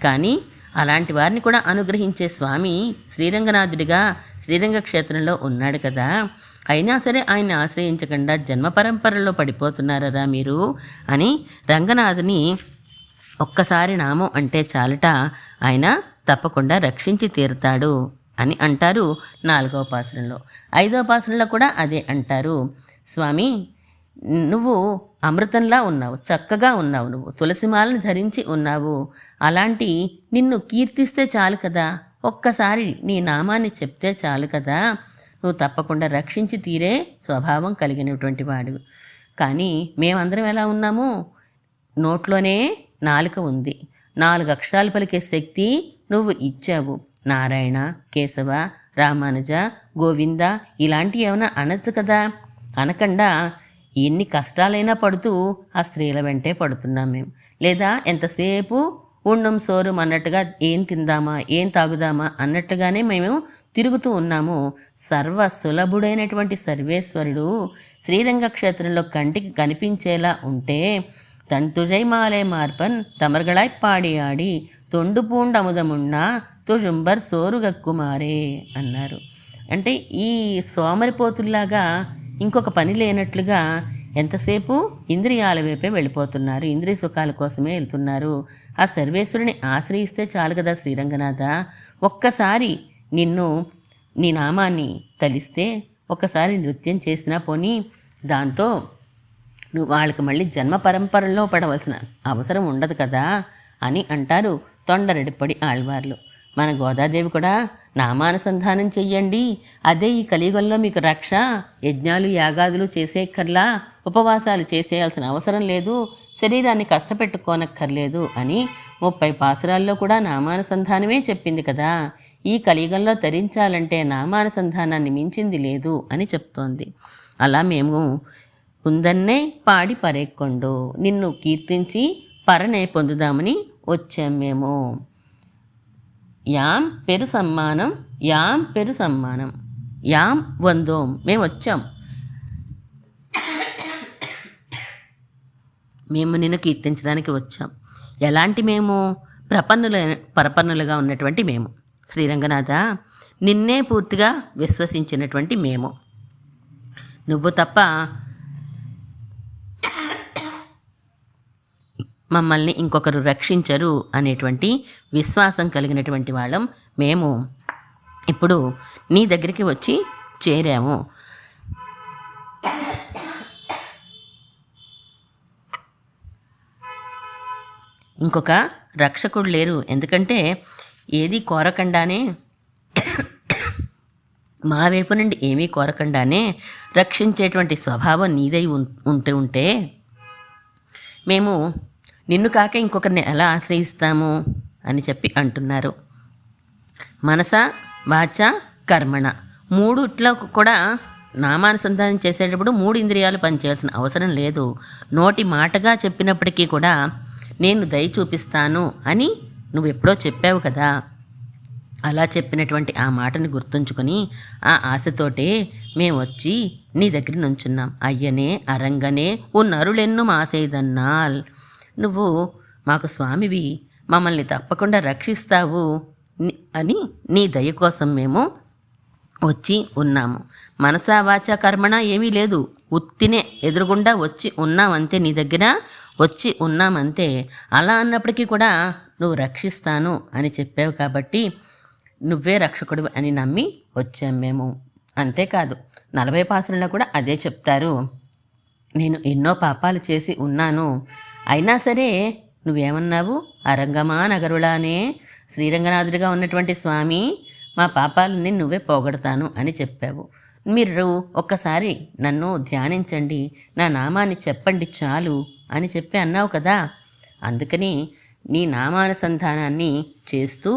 కానీ అలాంటి వారిని కూడా అనుగ్రహించే స్వామి శ్రీరంగనాథుడిగా శ్రీరంగ క్షేత్రంలో ఉన్నాడు కదా. అయినా సరే ఆయన్ని ఆశ్రయించకుండా జన్మ పరంపరలో పడిపోతున్నారా మీరు అని రంగనాథుని ఒక్కసారి నామం అంటే చాలట, ఆయన తప్పకుండా రక్షించి తీరుతాడు అని అంటారు 4వ పాసురంలో. 5వ పాసురంలో కూడా అదే అంటారు. స్వామి నువ్వు అమృతంలా ఉన్నావు, చక్కగా ఉన్నావు, నువ్వు తులసిమాలను ధరించి ఉన్నావు. అలాంటి నిన్ను కీర్తిస్తే చాలు కదా, ఒక్కసారి నీ నామాన్ని చెప్తే చాలు కదా, నువ్వు తప్పకుండా రక్షించి తీరే స్వభావం కలిగినటువంటి వాడు. కానీ మేమందరం ఎలా ఉన్నాము? నోట్లోనే నాలుక ఉంది, 4 అక్షరాలు పలికే శక్తి నువ్వు ఇచ్చావు. నారాయణ, కేశవ, రామానుజ, గోవింద ఇలాంటివి ఏమైనా అనొచ్చు కదా. అనకుండా ఎన్ని కష్టాలైనా పడుతూ ఆ స్త్రీల వెంటే పడుతున్నాం మేము. లేదా ఎంతసేపు ఉండం సోరం అన్నట్టుగా ఏం తిందామా ఏం తాగుదామా అన్నట్టుగానే మేము తిరుగుతూ ఉన్నాము. సర్వ సులభుడైనటువంటి సర్వేశ్వరుడు శ్రీరంగ క్షేత్రంలో కంటికి కనిపించేలా ఉంటే తుజై మాలే మార్పన్ తమర్గళాయ్ పాడి ఆడి తొండు పూండముదమున్నా తుజుంబర్ సోరుగక్కుమారే అన్నారు. అంటే ఈ సోమరిపోతుల్లాగా ఇంకొక పని లేనట్లుగా ఎంతసేపు ఇంద్రియాల వైపే వెళ్ళిపోతున్నారు, ఇంద్రియ సుఖాల కోసమే వెళ్తున్నారు. ఆ సర్వేశ్వరుని ఆశ్రయిస్తే చాలు కదా శ్రీరంగనాథ, ఒక్కసారి నిన్ను నీ నామాన్ని తలిస్తే ఒకసారి నృత్యం చేసినా పోనీ దాంతో నువ్వు వాళ్ళకి మళ్ళీ జన్మ పరంపరలో పడవలసిన అవసరం ఉండదు కదా అని అంటారు తొండరెడిపడి ఆళ్వార్లు. మన గోదాదేవి కూడా నామానుసంధానం చెయ్యండి, అదే ఈ కలియుగంలో మీకు రక్ష, యజ్ఞాలు యాగాదులు చేసేక్కర్లా, ఉపవాసాలు చేసేయాల్సిన అవసరం లేదు, శరీరాన్ని కష్టపెట్టుకోనక్కర్లేదు అని 30 పాసురాల్లో కూడా నామానుసంధానమే చెప్పింది కదా. ఈ కలియుగంలో తరించాలంటే నామానుసంధానాన్ని మించింది లేదు అని చెప్తోంది. అలా మేము ఉందన్నే పాడి పరేక్కొండు, నిన్ను కీర్తించి పరనే పొందుదామని వచ్చాం మేము. యాం పెరు సమ్మానం, యాం పెరు సమ్మానం, యాం వందోం, మేము వచ్చాం, మేము నిన్ను కీర్తించడానికి వచ్చాం. ఎలాంటి మేము? పరపన్నులుగా ఉన్నటువంటి మేము. శ్రీరంగనాథ, నిన్నే పూర్తిగా విశ్వసించినటువంటి మేము. నువ్వు తప్ప మమ్మల్ని ఇంకొకరు రక్షించరు అనేటువంటి విశ్వాసం కలిగినటువంటి వాళ్ళం మేము ఇప్పుడు నీ దగ్గరికి వచ్చి చేరాము. ఇంకొక రక్షకుడు లేరు, ఎందుకంటే ఏది కోరకుండానే, మా వైపు నుండి ఏమీ కోరకుండానే రక్షించేటువంటి స్వభావం నీదై ఉంటే మేము నిన్ను కాక ఇంకొకరిని ఎలా ఆశ్రయిస్తాము అని చెప్పి అంటున్నారు. మనస వాచ కర్మణ మూడుట్లో కూడా నామానుసంధానం చేసేటప్పుడు 3 ఇంద్రియాలు పనిచేయాల్సిన అవసరం లేదు. నోటి మాటగా చెప్పినప్పటికీ కూడా నేను దయ చూపిస్తాను అని నువ్వు ఎప్పుడో చెప్పావు కదా. అలా చెప్పినటువంటి ఆ మాటని గుర్తుంచుకొని ఆ ఆశతోటే మేము వచ్చి నీ దగ్గర నుంచున్నాం. అయ్యనే అరంగనే ఉన్నరులెన్ను మాసేదన్నాల్, నువ్వు మాకు స్వామివి, మమ్మల్ని తప్పకుండా రక్షిస్తావు అని నీ దయ కోసం మేము వచ్చి ఉన్నాము. మనసా వాచ కర్మణ ఏమీ లేదు, ఉత్తినే ఎదురుగుండా వచ్చి ఉన్నామంతే, నీ దగ్గర వచ్చి ఉన్నామంతే. అలా అన్నప్పటికీ కూడా నువ్వు రక్షిస్తాను అని చెప్పావు కాబట్టి నువ్వే రక్షకుడు అని నమ్మి వచ్చాం మేము. అంతేకాదు 40 పాసులలో కూడా అదే చెప్తారు. నేను ఎన్నో పాపాలు చేసి ఉన్నాను, అయినా సరే నువ్వేమన్నావు? అరంగమా నగరులానే, శ్రీరంగనాథుడిగా ఉన్నటువంటి స్వామి, మా పాపాలని నువ్వే పోగొడతాను అని చెప్పావు. మీరు ఒక్కసారి నన్ను ధ్యానించండి, నా నామాన్ని చెప్పండి చాలు అని చెప్పి అన్నావు కదా. అందుకని నీ నామానుసంధానాన్ని చేస్తూ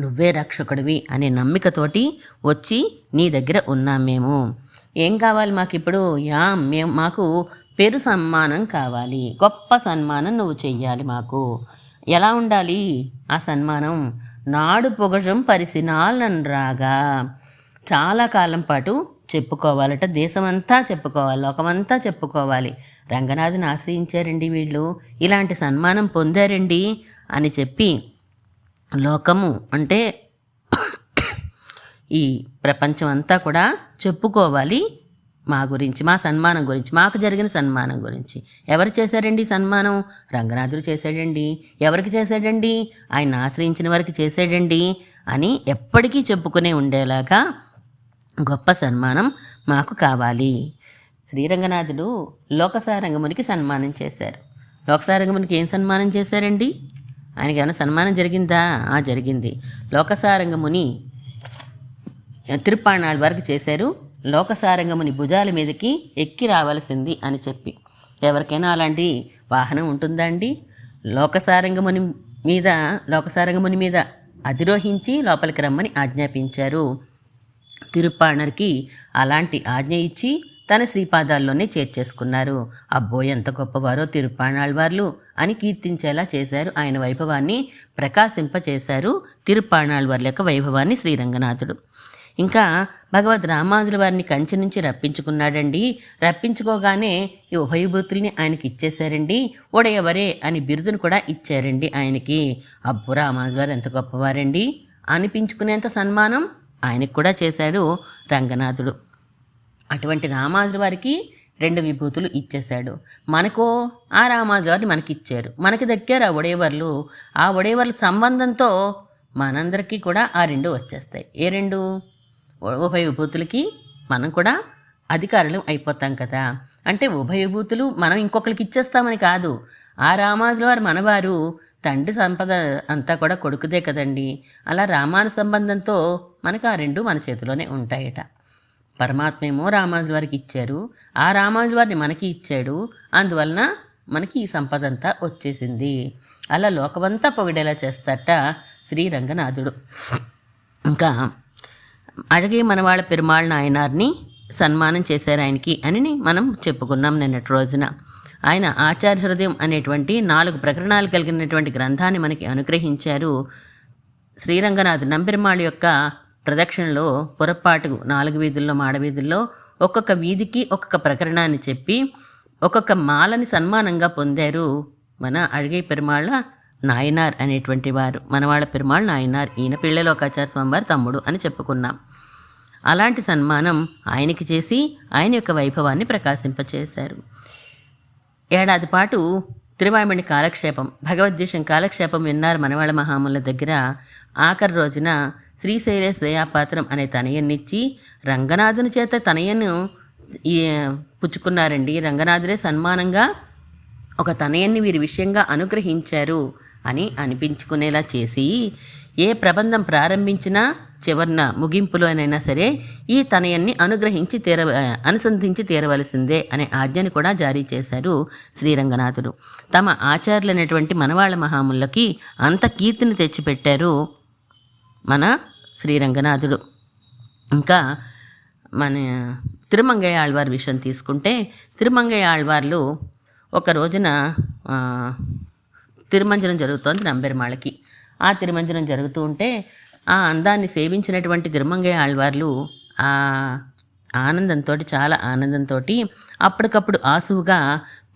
నువ్వే రక్షకుడివి అనే నమ్మికతోటి వచ్చి నీ దగ్గర ఉన్నాం మేము. ఏం కావాలి మాకు ఇప్పుడు? మాకు పేరు సన్మానం కావాలి, గొప్ప సన్మానం నువ్వు చెయ్యాలి మాకు. ఎలా ఉండాలి ఆ సన్మానం? నాడు పొగజం పరిసినాలనరాగా, చాలా కాలం పాటు చెప్పుకోవాలట, దేశమంతా చెప్పుకోవాలి, లోకమంతా చెప్పుకోవాలి. రంగనాథుని ఆశ్రయించారండి వీళ్ళు, ఇలాంటి సన్మానం పొందారండి అని చెప్పి లోకము అంటే ఈ ప్రపంచం అంతా కూడా చెప్పుకోవాలి మా గురించి, మా సన్మానం గురించి, మాకు జరిగిన సన్మానం గురించి. ఎవరు చేశారండి సన్మానం? రంగనాథుడు చేశాడండి. ఎవరికి చేశాడండి? ఆయన ఆశ్రయించిన వారికి చేశాడండి అని ఎప్పటికీ చెప్పుకునే ఉండేలాగా గొప్ప సన్మానం మాకు కావాలి. శ్రీరంగనాథుడు లోకసారంగమునికి సన్మానం చేశారు. లోకసారంగమునికి ఏం సన్మానం చేశారండి? ఆయనకి ఏమైనా సన్మానం జరిగిందా? జరిగింది. లోకసారంగముని తిరుప్పాణాళ్ వరకు చేశారు. లోకసారంగముని భుజాల మీదకి ఎక్కి రావాల్సింది అని చెప్పి. ఎవరికైనా అలాంటి వాహనం ఉంటుందా అండి? లోకసారంగముని మీద అధిరోహించి లోపలికి రమ్మని ఆజ్ఞాపించారు. తిరుప్పాణర్కి అలాంటి ఆజ్ఞ ఇచ్చి తన శ్రీపాదాల్లోనే చేర్చేసుకున్నారు. అబ్బో ఎంత గొప్పవారో తిరుప్పాణాళ్వార్లు అని కీర్తించేలా చేశారు. ఆయన వైభవాన్ని ప్రకాశింపచేశారు. తిరుప్పాణాళ్వార్ల యొక్క వైభవాన్ని శ్రీరంగనాథుడు. ఇంకా భగవద్ రామానుజుల వారిని కంచి నుంచి రప్పించుకున్నాడండి. రప్పించుకోగానే ఈ ఉభయభూతుల్ని ఆయనకి ఇచ్చేశారండి. ఒడయవరే అని బిరుదును కూడా ఇచ్చారండి ఆయనకి. అబ్బో రామానుజుల వారు ఎంత గొప్పవారండి అనిపించుకునేంత సన్మానం ఆయనకు కూడా చేశాడు రంగనాథుడు. అటువంటి రామానుజుల వారికి 2 విభూతులు ఇచ్చేశాడు. మనకో ఆ రామానుజుల వారిని మనకిచ్చారు. మనకి దక్కారు ఆ ఒడేవర్లు. ఆ ఒడేవర్ల సంబంధంతో మనందరికీ కూడా ఆ 2 వచ్చేస్తాయి. ఏ 2? ఉభయ విభూతులకి మనం కూడా అధికారులు అయిపోతాం కదా. అంటే ఉభయ విభూతులు మనం ఇంకొకరికి ఇచ్చేస్తామని కాదు. ఆ రామానుజుల వారు మనవారు, తండ్రి సంపద అంతా కూడా కొడుకుదే కదండి. అలా రామాను సంబంధంతో మనకు ఆ రెండు మన చేతిలోనే ఉంటాయట. పరమాత్మ ఏమో రామానుజుల వారికి ఇచ్చారు, ఆ రామానుజుల వారిని మనకి ఇచ్చాడు, అందువలన మనకి ఈ సంపద అంతా వచ్చేసింది. అలా లోకమంతా పొగిడేలా చేస్తాట శ్రీరంగనాథుడు. ఇంకా అలాగే మన వాళ్ళ పెరుమాళ్ నాయనార్ని సన్మానం చేశారు ఆయనకి అని మనం చెప్పుకున్నాం నిన్నటి రోజున. ఆయన ఆచార్య హృదయం అనేటువంటి 4 ప్రకరణాలు కలిగినటువంటి గ్రంథాన్ని మనకి అనుగ్రహించారు. శ్రీరంగనాథుడు నంబెరుమాళ్ యొక్క ప్రదక్షిణలో పొరపాటు 4 వీధుల్లో మాడవీధుల్లో ఒక్కొక్క వీధికి ఒక్కొక్క ప్రకరణాన్ని చెప్పి ఒక్కొక్క మాలని సన్మానంగా పొందారు మన అழகை పెరుమాళ్ళ నాయనార్ అనేటువంటి వారు. మనవాళ్ళ పెరుమాళ్ నాయనార్, ఈయన పిళ్ళలోకాచార్య స్వామివారి తమ్ముడు అని చెప్పుకున్నాం. అలాంటి సన్మానం ఆయనకి చేసి ఆయన యొక్క వైభవాన్ని ప్రకాశింపచేశారు. ఏడాది పాటు తిరువాయిమణి కాలక్షేపం, భగవద్గీతం కాలక్షేపం విన్నారు మనవాళ్ళ మహాముల దగ్గర. ఆఖరి రోజున శ్రీశైలేశ దయాపాత్రం అనే తనయన్నిచ్చి రంగనాథుని చేత తనయను పుచ్చుకున్నారండి. రంగనాథుడే సన్మానంగా ఒక తనయన్ని వీరి విషయంగా అనుగ్రహించారు అని అనిపించుకునేలా చేసి, ఏ ప్రబంధం ప్రారంభించినా చివరిన ముగింపులోనైనా సరే ఈ తనయన్ని అనుసంధించి తీరవలసిందే అనే ఆజ్ఞని కూడా జారీ చేశారు శ్రీరంగనాథుడు. తమ ఆచార్యులైనటువంటి మనవాళ్ళ మహాములకి అంత కీర్తిని తెచ్చిపెట్టారు మన శ్రీరంగనాథుడు. ఇంకా మన తిరుమంగయ్య ఆళ్వార్ విషయం తీసుకుంటే, తిరుమంగయ్య ఆళ్వార్లు ఒక రోజున తిరుమంజనం జరుగుతోంది నంబెరుమాళ్ళకి. ఆ తిరుమంజనం జరుగుతూ ఉంటే ఆ అందాన్ని సేవించినటువంటి తిరుమంగయ్య ఆళ్వార్లు ఆ ఆనందంతో, చాలా ఆనందంతో అప్పటికప్పుడు ఆసువుగా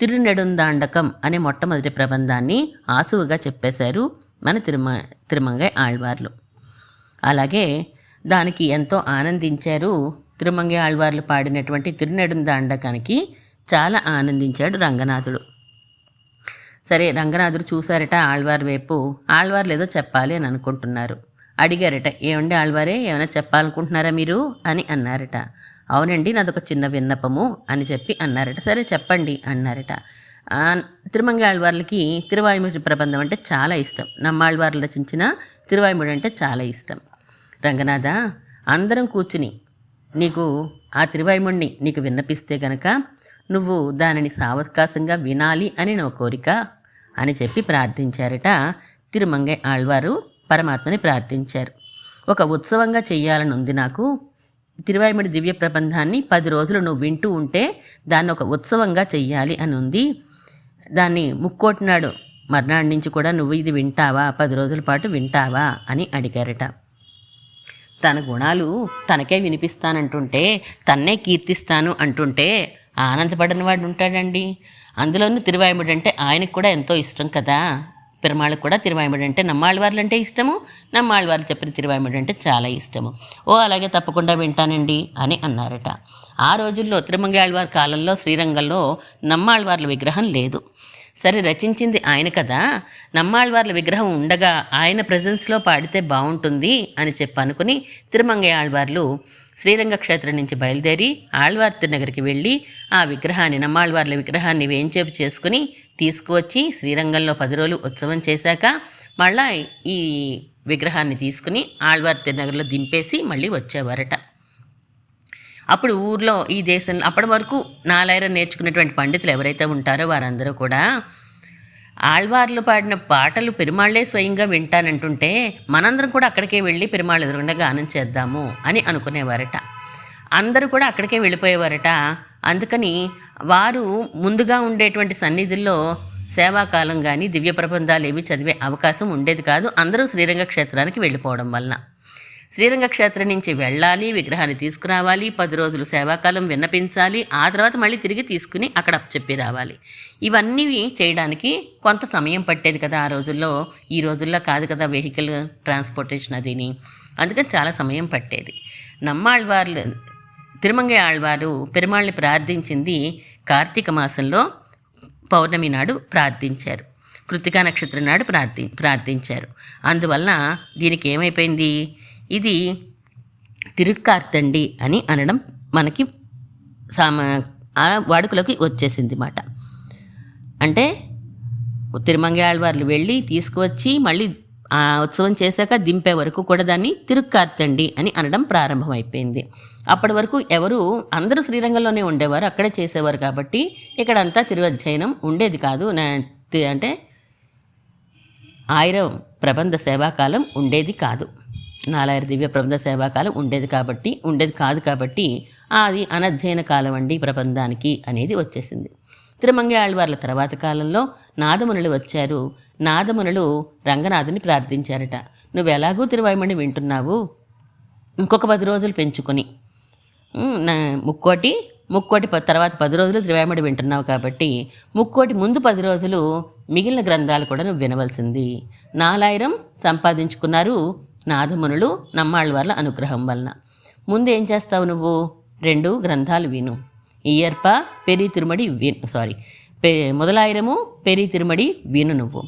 తిరునెడుందాండకం అనే మొట్టమొదటి ప్రబంధాన్ని ఆసువుగా చెప్పేశారు మన తిరుమంగయ్య ఆళ్వార్లు. అలాగే దానికి ఎంతో ఆనందించారు. తిరుమంగయ్య ఆళ్వార్లు పాడినటువంటి తిరునెడుందాండకానికి చాలా ఆనందించాడు రంగనాథుడు. సరే, రంగనాథుడు చూశారట ఆళ్వార్ వైపు. ఆళ్వార్లు ఏదో చెప్పాలి అని అనుకుంటున్నారు. అడిగారట, ఏమండి ఆళ్వారే, ఏమైనా చెప్పాలనుకుంటున్నారా మీరు అని అన్నారట. అవునండి, నాదొక చిన్న విన్నపము అని చెప్పి అన్నారట. సరే చెప్పండి అన్నారట. తిరుమంగయ్య ఆళ్వార్లకి తిరువాయిముడి ప్రబంధం అంటే చాలా ఇష్టం. నమ్మాళ్వార్లు రచించిన తిరువాయిముడి అంటే చాలా ఇష్టం. రంగనాథ, అందరం కూర్చుని నీకు ఆ తిరువాయిముడిని నీకు విన్నపిస్తే గనక నువ్వు దానిని సావకాశంగా వినాలి అని నా కోరిక అని చెప్పి ప్రార్థించారట. తిరుమంగయ్య ఆళ్వారు పరమాత్మని ప్రార్థించారు. ఒక ఉత్సవంగా చెయ్యాలని ఉంది నాకు. తిరువాయిముడి దివ్య ప్రబంధాన్ని 10 రోజులు నువ్వు వింటూ ఉంటే దాన్ని ఒక ఉత్సవంగా చెయ్యాలి అని ఉంది. దాన్ని ముక్కోటినాడు మర్నాడు నుంచి కూడా నువ్వు ఇది వింటావా, 10 రోజుల పాటు వింటావా అని అడిగారట. తన గుణాలు తనకే వినిపిస్తానంటుంటే, తన్నే కీర్తిస్తాను అంటుంటే ఆనందపడని వాడు ఉంటాడండి. అందులోనూ తిరువాయిముడి అంటే ఆయనకు కూడా ఎంతో ఇష్టం కదా. పెరుమాళ్ళకు కూడా తిరువాయిముడి అంటే నమ్మాళ్వార్లు అంటే ఇష్టము, నమ్మాళ్వార్లు చెప్పిన తిరువాయిముడి అంటే చాలా ఇష్టము. అలాగే తప్పకుండా వింటానండి అని అన్నారట. ఆ రోజుల్లో తిరుమంగయ్య ఆళ్వార్ కాలంలో శ్రీరంగంలో నమ్మాళ్వార్ల విగ్రహం లేదు. సరే, రచించింది ఆయన కదా, నమ్మాళ్వార్ల విగ్రహం ఉండగా ఆయన ప్రజెన్స్లో పాడితే బాగుంటుంది అని చెప్పి అనుకుని తిరుమంగయ్య ఆళ్వార్లు శ్రీరంగ క్షేత్రం నుంచి బయలుదేరి ఆళ్వార్ తిరునగరికి వెళ్ళి ఆ విగ్రహాన్ని, నమ్మాళ్వార్ల విగ్రహాన్ని వేంచేపు చేసుకుని తీసుకువచ్చి శ్రీరంగంలో 10 రోజులు ఉత్సవం చేశాక మళ్ళా ఈ విగ్రహాన్ని తీసుకుని ఆళ్వార్ తిరునగర్లో దింపేసి మళ్ళీ వచ్చేవారట. అప్పుడు ఊర్లో ఈ దేశంలో అప్పటి వరకు నాలాయిరం నేర్చుకున్నటువంటి పండితులు ఎవరైతే ఉంటారో వారందరూ కూడా ఆళ్వార్లు పాడిన పాటలు పెరుమాళ్లే స్వయంగా వింటానంటుంటే మనందరం కూడా అక్కడికే వెళ్ళి పెరుమాళ్ళు ఎదురుగుండా గానం చేద్దాము అని అనుకునేవారట. అందరూ కూడా అక్కడికే వెళ్ళిపోయేవారట. అందుకని వారు ముందుగా ఉండేటువంటి సన్నిధుల్లో సేవాకాలం కానీ దివ్య ప్రబంధాలు ఏవి చదివే అవకాశం ఉండేది కాదు. అందరూ శ్రీరంగ క్షేత్రానికి వెళ్ళిపోవడం వలన శ్రీరంగ క్షేత్రం నుంచి వెళ్ళాలి, విగ్రహాన్ని తీసుకురావాలి, 10 రోజులు సేవాకాలం విన్నపించాలి, ఆ తర్వాత మళ్ళీ తిరిగి తీసుకుని అక్కడ చెప్పి రావాలి. ఇవన్నీ చేయడానికి కొంత సమయం పట్టేది కదా ఆ రోజుల్లో. ఈ రోజుల్లో కాదు కదా వెహికల్ ట్రాన్స్పోర్టేషన్ అదిని. అందుకని చాలా సమయం పట్టేది. నమ్మాళ్వార్లు తిరుమంగయ్య ఆళ్వారు పెరుమాళ్ళని ప్రార్థించింది కార్తీక మాసంలో పౌర్ణమి నాడు ప్రార్థించారు. కృత్తికా నక్షత్రం నాడు ప్రార్థించారు. అందువలన దీనికి ఏమైపోయింది, ఇది తిరుక్కార్తండి అని అనడం మనకి ఆ వాడుకలోకి వచ్చేసింది మాట. అంటే తిరుమంగయాళ్వార్లు వెళ్ళి తీసుకువచ్చి మళ్ళీ ఆ ఉత్సవం చేశాక దింపే వరకు కూడా దాన్ని తిరుక్కార్తండి అని అనడం ప్రారంభమైపోయింది. అప్పటి వరకు అందరూ శ్రీరంగంలోనే ఉండేవారు, అక్కడే చేసేవారు కాబట్టి ఇక్కడంతా తిరువధ్యయనం ఉండేది కాదు. అంటే 1000 ప్రబంధ సేవాకాలం ఉండేది కాదు, 4000 దివ్య ప్రబంధ సేవాకాలం ఉండేది కాదు కాబట్టి అది అనధ్యయన కాలం అండి ప్రబంధానికి అనేది వచ్చేసింది. తిరుమంగయాళ్వార్ల తర్వాత కాలంలో నాదమునులు వచ్చారు. నాదమునులు రంగనాథుని ప్రార్థించారట, నువ్వు ఎలాగూ తిరువాయిమణి వింటున్నావు, ఇంకొక 10 రోజులు పెంచుకొని ముక్కోటి తర్వాత 10 రోజులు తిరువాయిమడి వింటున్నావు కాబట్టి ముక్కోటి ముందు 10 రోజులు మిగిలిన గ్రంథాలు కూడా నువ్వు వినవలసింది. 4000 సంపాదించుకున్నారు నాదమునులు నమ్మాళ్వార్ల అనుగ్రహం వలన. ముందు ఏం చేస్తావు నువ్వు, 2 గ్రంథాలు విను. ఇయ్యర్ప పెరి తిరుమడి మొదలాయిరము పెరి తిరుమడి విను నువ్వు.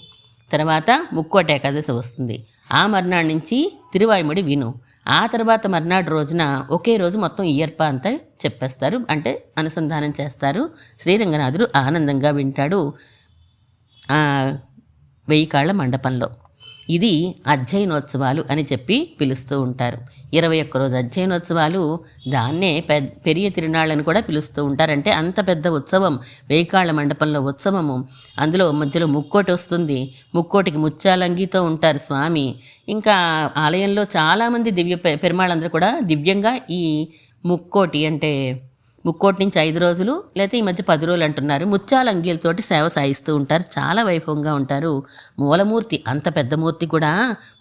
తర్వాత ముక్కోటి ఏకాదశి వస్తుంది, ఆ మర్నాడు నుంచి తిరువాయిమడి విను. ఆ తర్వాత మర్నాడు రోజున ఒకే రోజు మొత్తం ఇయ్యర్ప అంతా చెప్పేస్తారు, అంటే అనుసంధానం చేస్తారు. శ్రీరంగనాథుడు ఆనందంగా వింటాడు 1000 కాళ్ల మండపంలో. ఇది అధ్యయనోత్సవాలు అని చెప్పి పిలుస్తూ ఉంటారు. 21 రోజు అధ్యయనోత్సవాలు, దాన్నే పెరియ తిరునాళ్ళని కూడా పిలుస్తూ ఉంటారు. అంటే అంత పెద్ద ఉత్సవం, 1000 కాళ్ల మండపంలో ఉత్సవము. అందులో మధ్యలో ముక్కోటి వస్తుంది, ముక్కోటికి ముత్యాలంగితో ఉంటారు స్వామి. ఇంకా ఆలయంలో చాలామంది పెరుమాళ్ళందరూ కూడా దివ్యంగా ఈ ముక్కోటి నుంచి 5 రోజులు లేకపోతే ఈ మధ్య 10 రోజులు అంటున్నారు, ముత్యాల అంగీలతోటి సేవ సాయిస్తూ ఉంటారు. చాలా వైభవంగా ఉంటారు. మూలమూర్తి అంత పెద్ద మూర్తి కూడా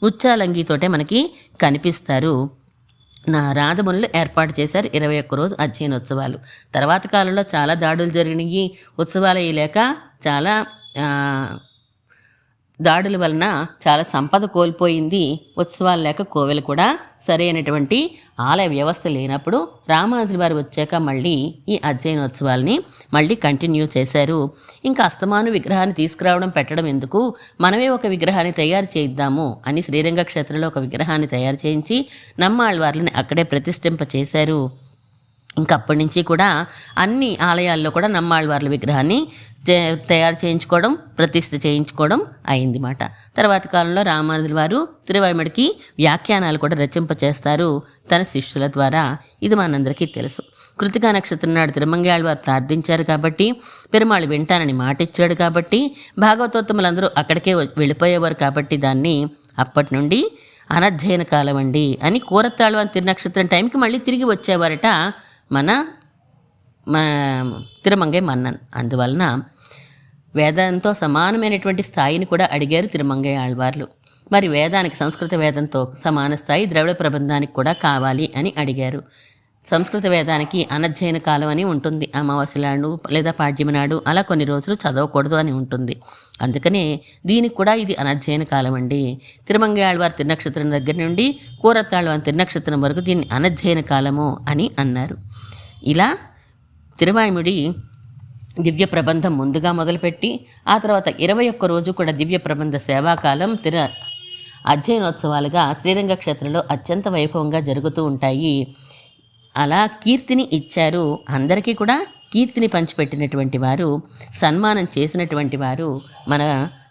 ముత్యాల అంగీతోటే మనకి కనిపిస్తారు. రాధమునులు ఏర్పాటు చేశారు 21 రోజు అధ్యయనోత్సవాలు. తర్వాత కాలంలో చాలా దాడులు జరిగినాయి, ఉత్సవాలు అయ్యలేక చాలా దాడుల వలన చాలా సంపద కోల్పోయింది. ఉత్సవాలు లేక కోవెలు కూడా సరైనటువంటి ఆలయ వ్యవస్థ లేనప్పుడు రామానుజుల వారు వచ్చాక మళ్ళీ ఈ అధ్యయనోత్సవాల్ని మళ్ళీ కంటిన్యూ చేశారు. ఇంకా అస్తమాను విగ్రహాన్ని తీసుకురావడం పెట్టడం ఎందుకు, మనమే ఒక విగ్రహాన్ని తయారు చేయిద్దాము అని శ్రీరంగ క్షేత్రంలో ఒక విగ్రహాన్ని తయారు చేయించి నమ్మాళ్వార్లని అక్కడే ప్రతిష్ఠింప చేశారు. ఇంకా అప్పటి నుంచి కూడా అన్ని ఆలయాల్లో కూడా నమ్మాళ్వార్ల విగ్రహాన్ని తయారు చేయించుకోవడం, ప్రతిష్ఠ చేయించుకోవడం అయింది మాట. తర్వాత కాలంలో రామానుజుల వారు తిరువాయిమడికి వ్యాఖ్యానాలు కూడా రచింపచేస్తారు తన శిష్యుల ద్వారా. ఇది మనందరికీ తెలుసు. కృతికా నక్షత్రం నాడు తిరుమంగయాళ్వారు ప్రార్థించారు కాబట్టి, పెరుమాళ్ వింటానని మాటిచ్చాడు కాబట్టి, భాగవతోత్తములందరూ అక్కడికే వెళ్ళిపోయేవారు కాబట్టి దాన్ని అప్పటి నుండి అనధ్యయన కాలం అండి అని కూరత్తాళ్వాన్ తిరునక్షత్రం టైంకి మళ్ళీ తిరిగి వచ్చేవారట మన తిరుమంగై మన్నన్. అందువలన వేదంతో సమానమైనటువంటి స్థాయిని కూడా అడిగారు తిరుమంగై ఆళ్వార్లు. మరి వేదానికి, సంస్కృత వేదంతో సమాన స్థాయి ద్రవిడ ప్రబంధానికి కూడా కావాలి అని అడిగారు. సంస్కృత వేదానికి అనధ్యయన కాలం అని ఉంటుంది, అమావాస్య నాడు లేదా పాడ్యమి నాడు అలా కొన్ని రోజులు చదవకూడదు అని ఉంటుంది. అందుకనే దీనికి కూడా ఇది అనధ్యయన కాలం అండి. తిరుమంగై ఆళ్వార్ తిరునక్షత్రం దగ్గర నుండి కూరత్తాళ్వాన్ తిరునక్షత్రం వరకు దీన్ని అనధ్యయన కాలము అని అన్నారు. ఇలా తిరువాయిముడి దివ్య ప్రబంధం ముందుగా మొదలుపెట్టి ఆ తర్వాత 21 రోజు కూడా దివ్య ప్రబంధ సేవాకాలం అధ్యయనోత్సవాలుగా శ్రీరంగ క్షేత్రంలో అత్యంత వైభవంగా జరుగుతూ ఉంటాయి. అలా కీర్తిని ఇచ్చారు. అందరికీ కూడా కీర్తిని పంచిపెట్టినటువంటి వారు, సన్మానం చేసినటువంటి వారు మన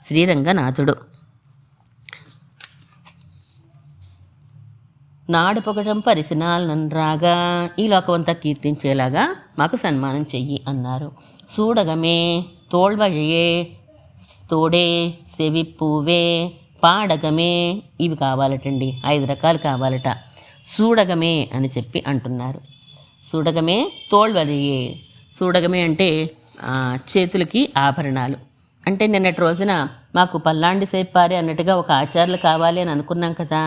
శ్రీరంగనాథుడు. నాడు పొగటం పరిసినాల్ నన్రాగా, ఈ లోకమంతా కీర్తించేలాగా మాకు సన్మానం చెయ్యి అన్నారు. సూడగమే తోళ్వజయే తోడే సెవిప్పువే పాడగమే, ఇవి కావాలటండి, 5 రకాలు కావాలట. సూడగమే అని చెప్పి అంటున్నారు. సూడగమే తోళ్వజయే, సూడగమే అంటే చేతులకి ఆభరణాలు. అంటే నిన్నటి రోజున మాకు పల్లాండి సేపారి అన్నట్టుగా ఒక ఆచార్యులు కావాలి అని అనుకున్నాం కదా.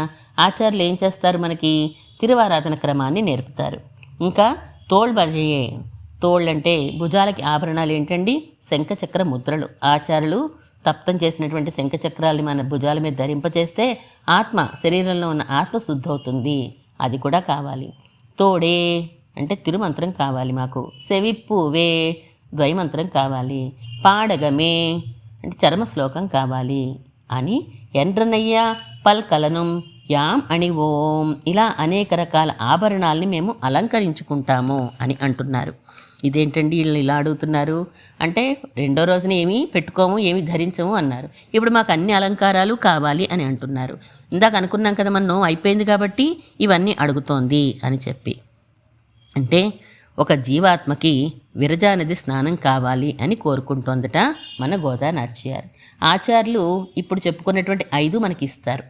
ఆచార్యులు ఏం చేస్తారు, మనకి తిరువారాధన క్రమాన్ని నేర్పుతారు. ఇంకా తోళ్వజయే, తోళ్ళంటే భుజాలకి ఆభరణాలు ఏంటండి, శంఖచక్ర ముద్రలు. ఆచార్యులు తప్తం చేసినటువంటి శంఖచక్రాలని మన భుజాల మీద ధరింపచేస్తే శరీరంలో ఉన్న ఆత్మ శుద్ధవుతుంది, అది కూడా కావాలి. తోడే అంటే తిరుమంత్రం కావాలి మాకు. సెవిప్పువే ద్వైమంత్రం కావాలి. పాడగమే అంటే చర్మ శ్లోకం కావాలి అని ఎండ్రనయ్య పల్కలనం యాం అని ఓం ఇలా అనేక రకాల ఆభరణాలని మేము అలంకరించుకుంటాము అని అంటున్నారు. ఇదేంటండి వీళ్ళు ఇలా అడుగుతున్నారు అంటే, రెండో రోజున ఏమీ పెట్టుకోము, ఏమీ ధరించము అన్నారు. ఇప్పుడు మాకు అన్ని అలంకారాలు కావాలి అని అంటున్నారు. ఇందాక అనుకున్నాం కదా, మన నోము అయిపోయింది కాబట్టి ఇవన్నీ అడుగుతోంది అని చెప్పి. అంటే ఒక జీవాత్మకి విరజానది స్నానం కావాలి అని కోరుకుంటోందట మన గోదానాచ్యారు. ఆచార్యులు ఇప్పుడు చెప్పుకున్నటువంటి 5 మనకి ఇస్తారు.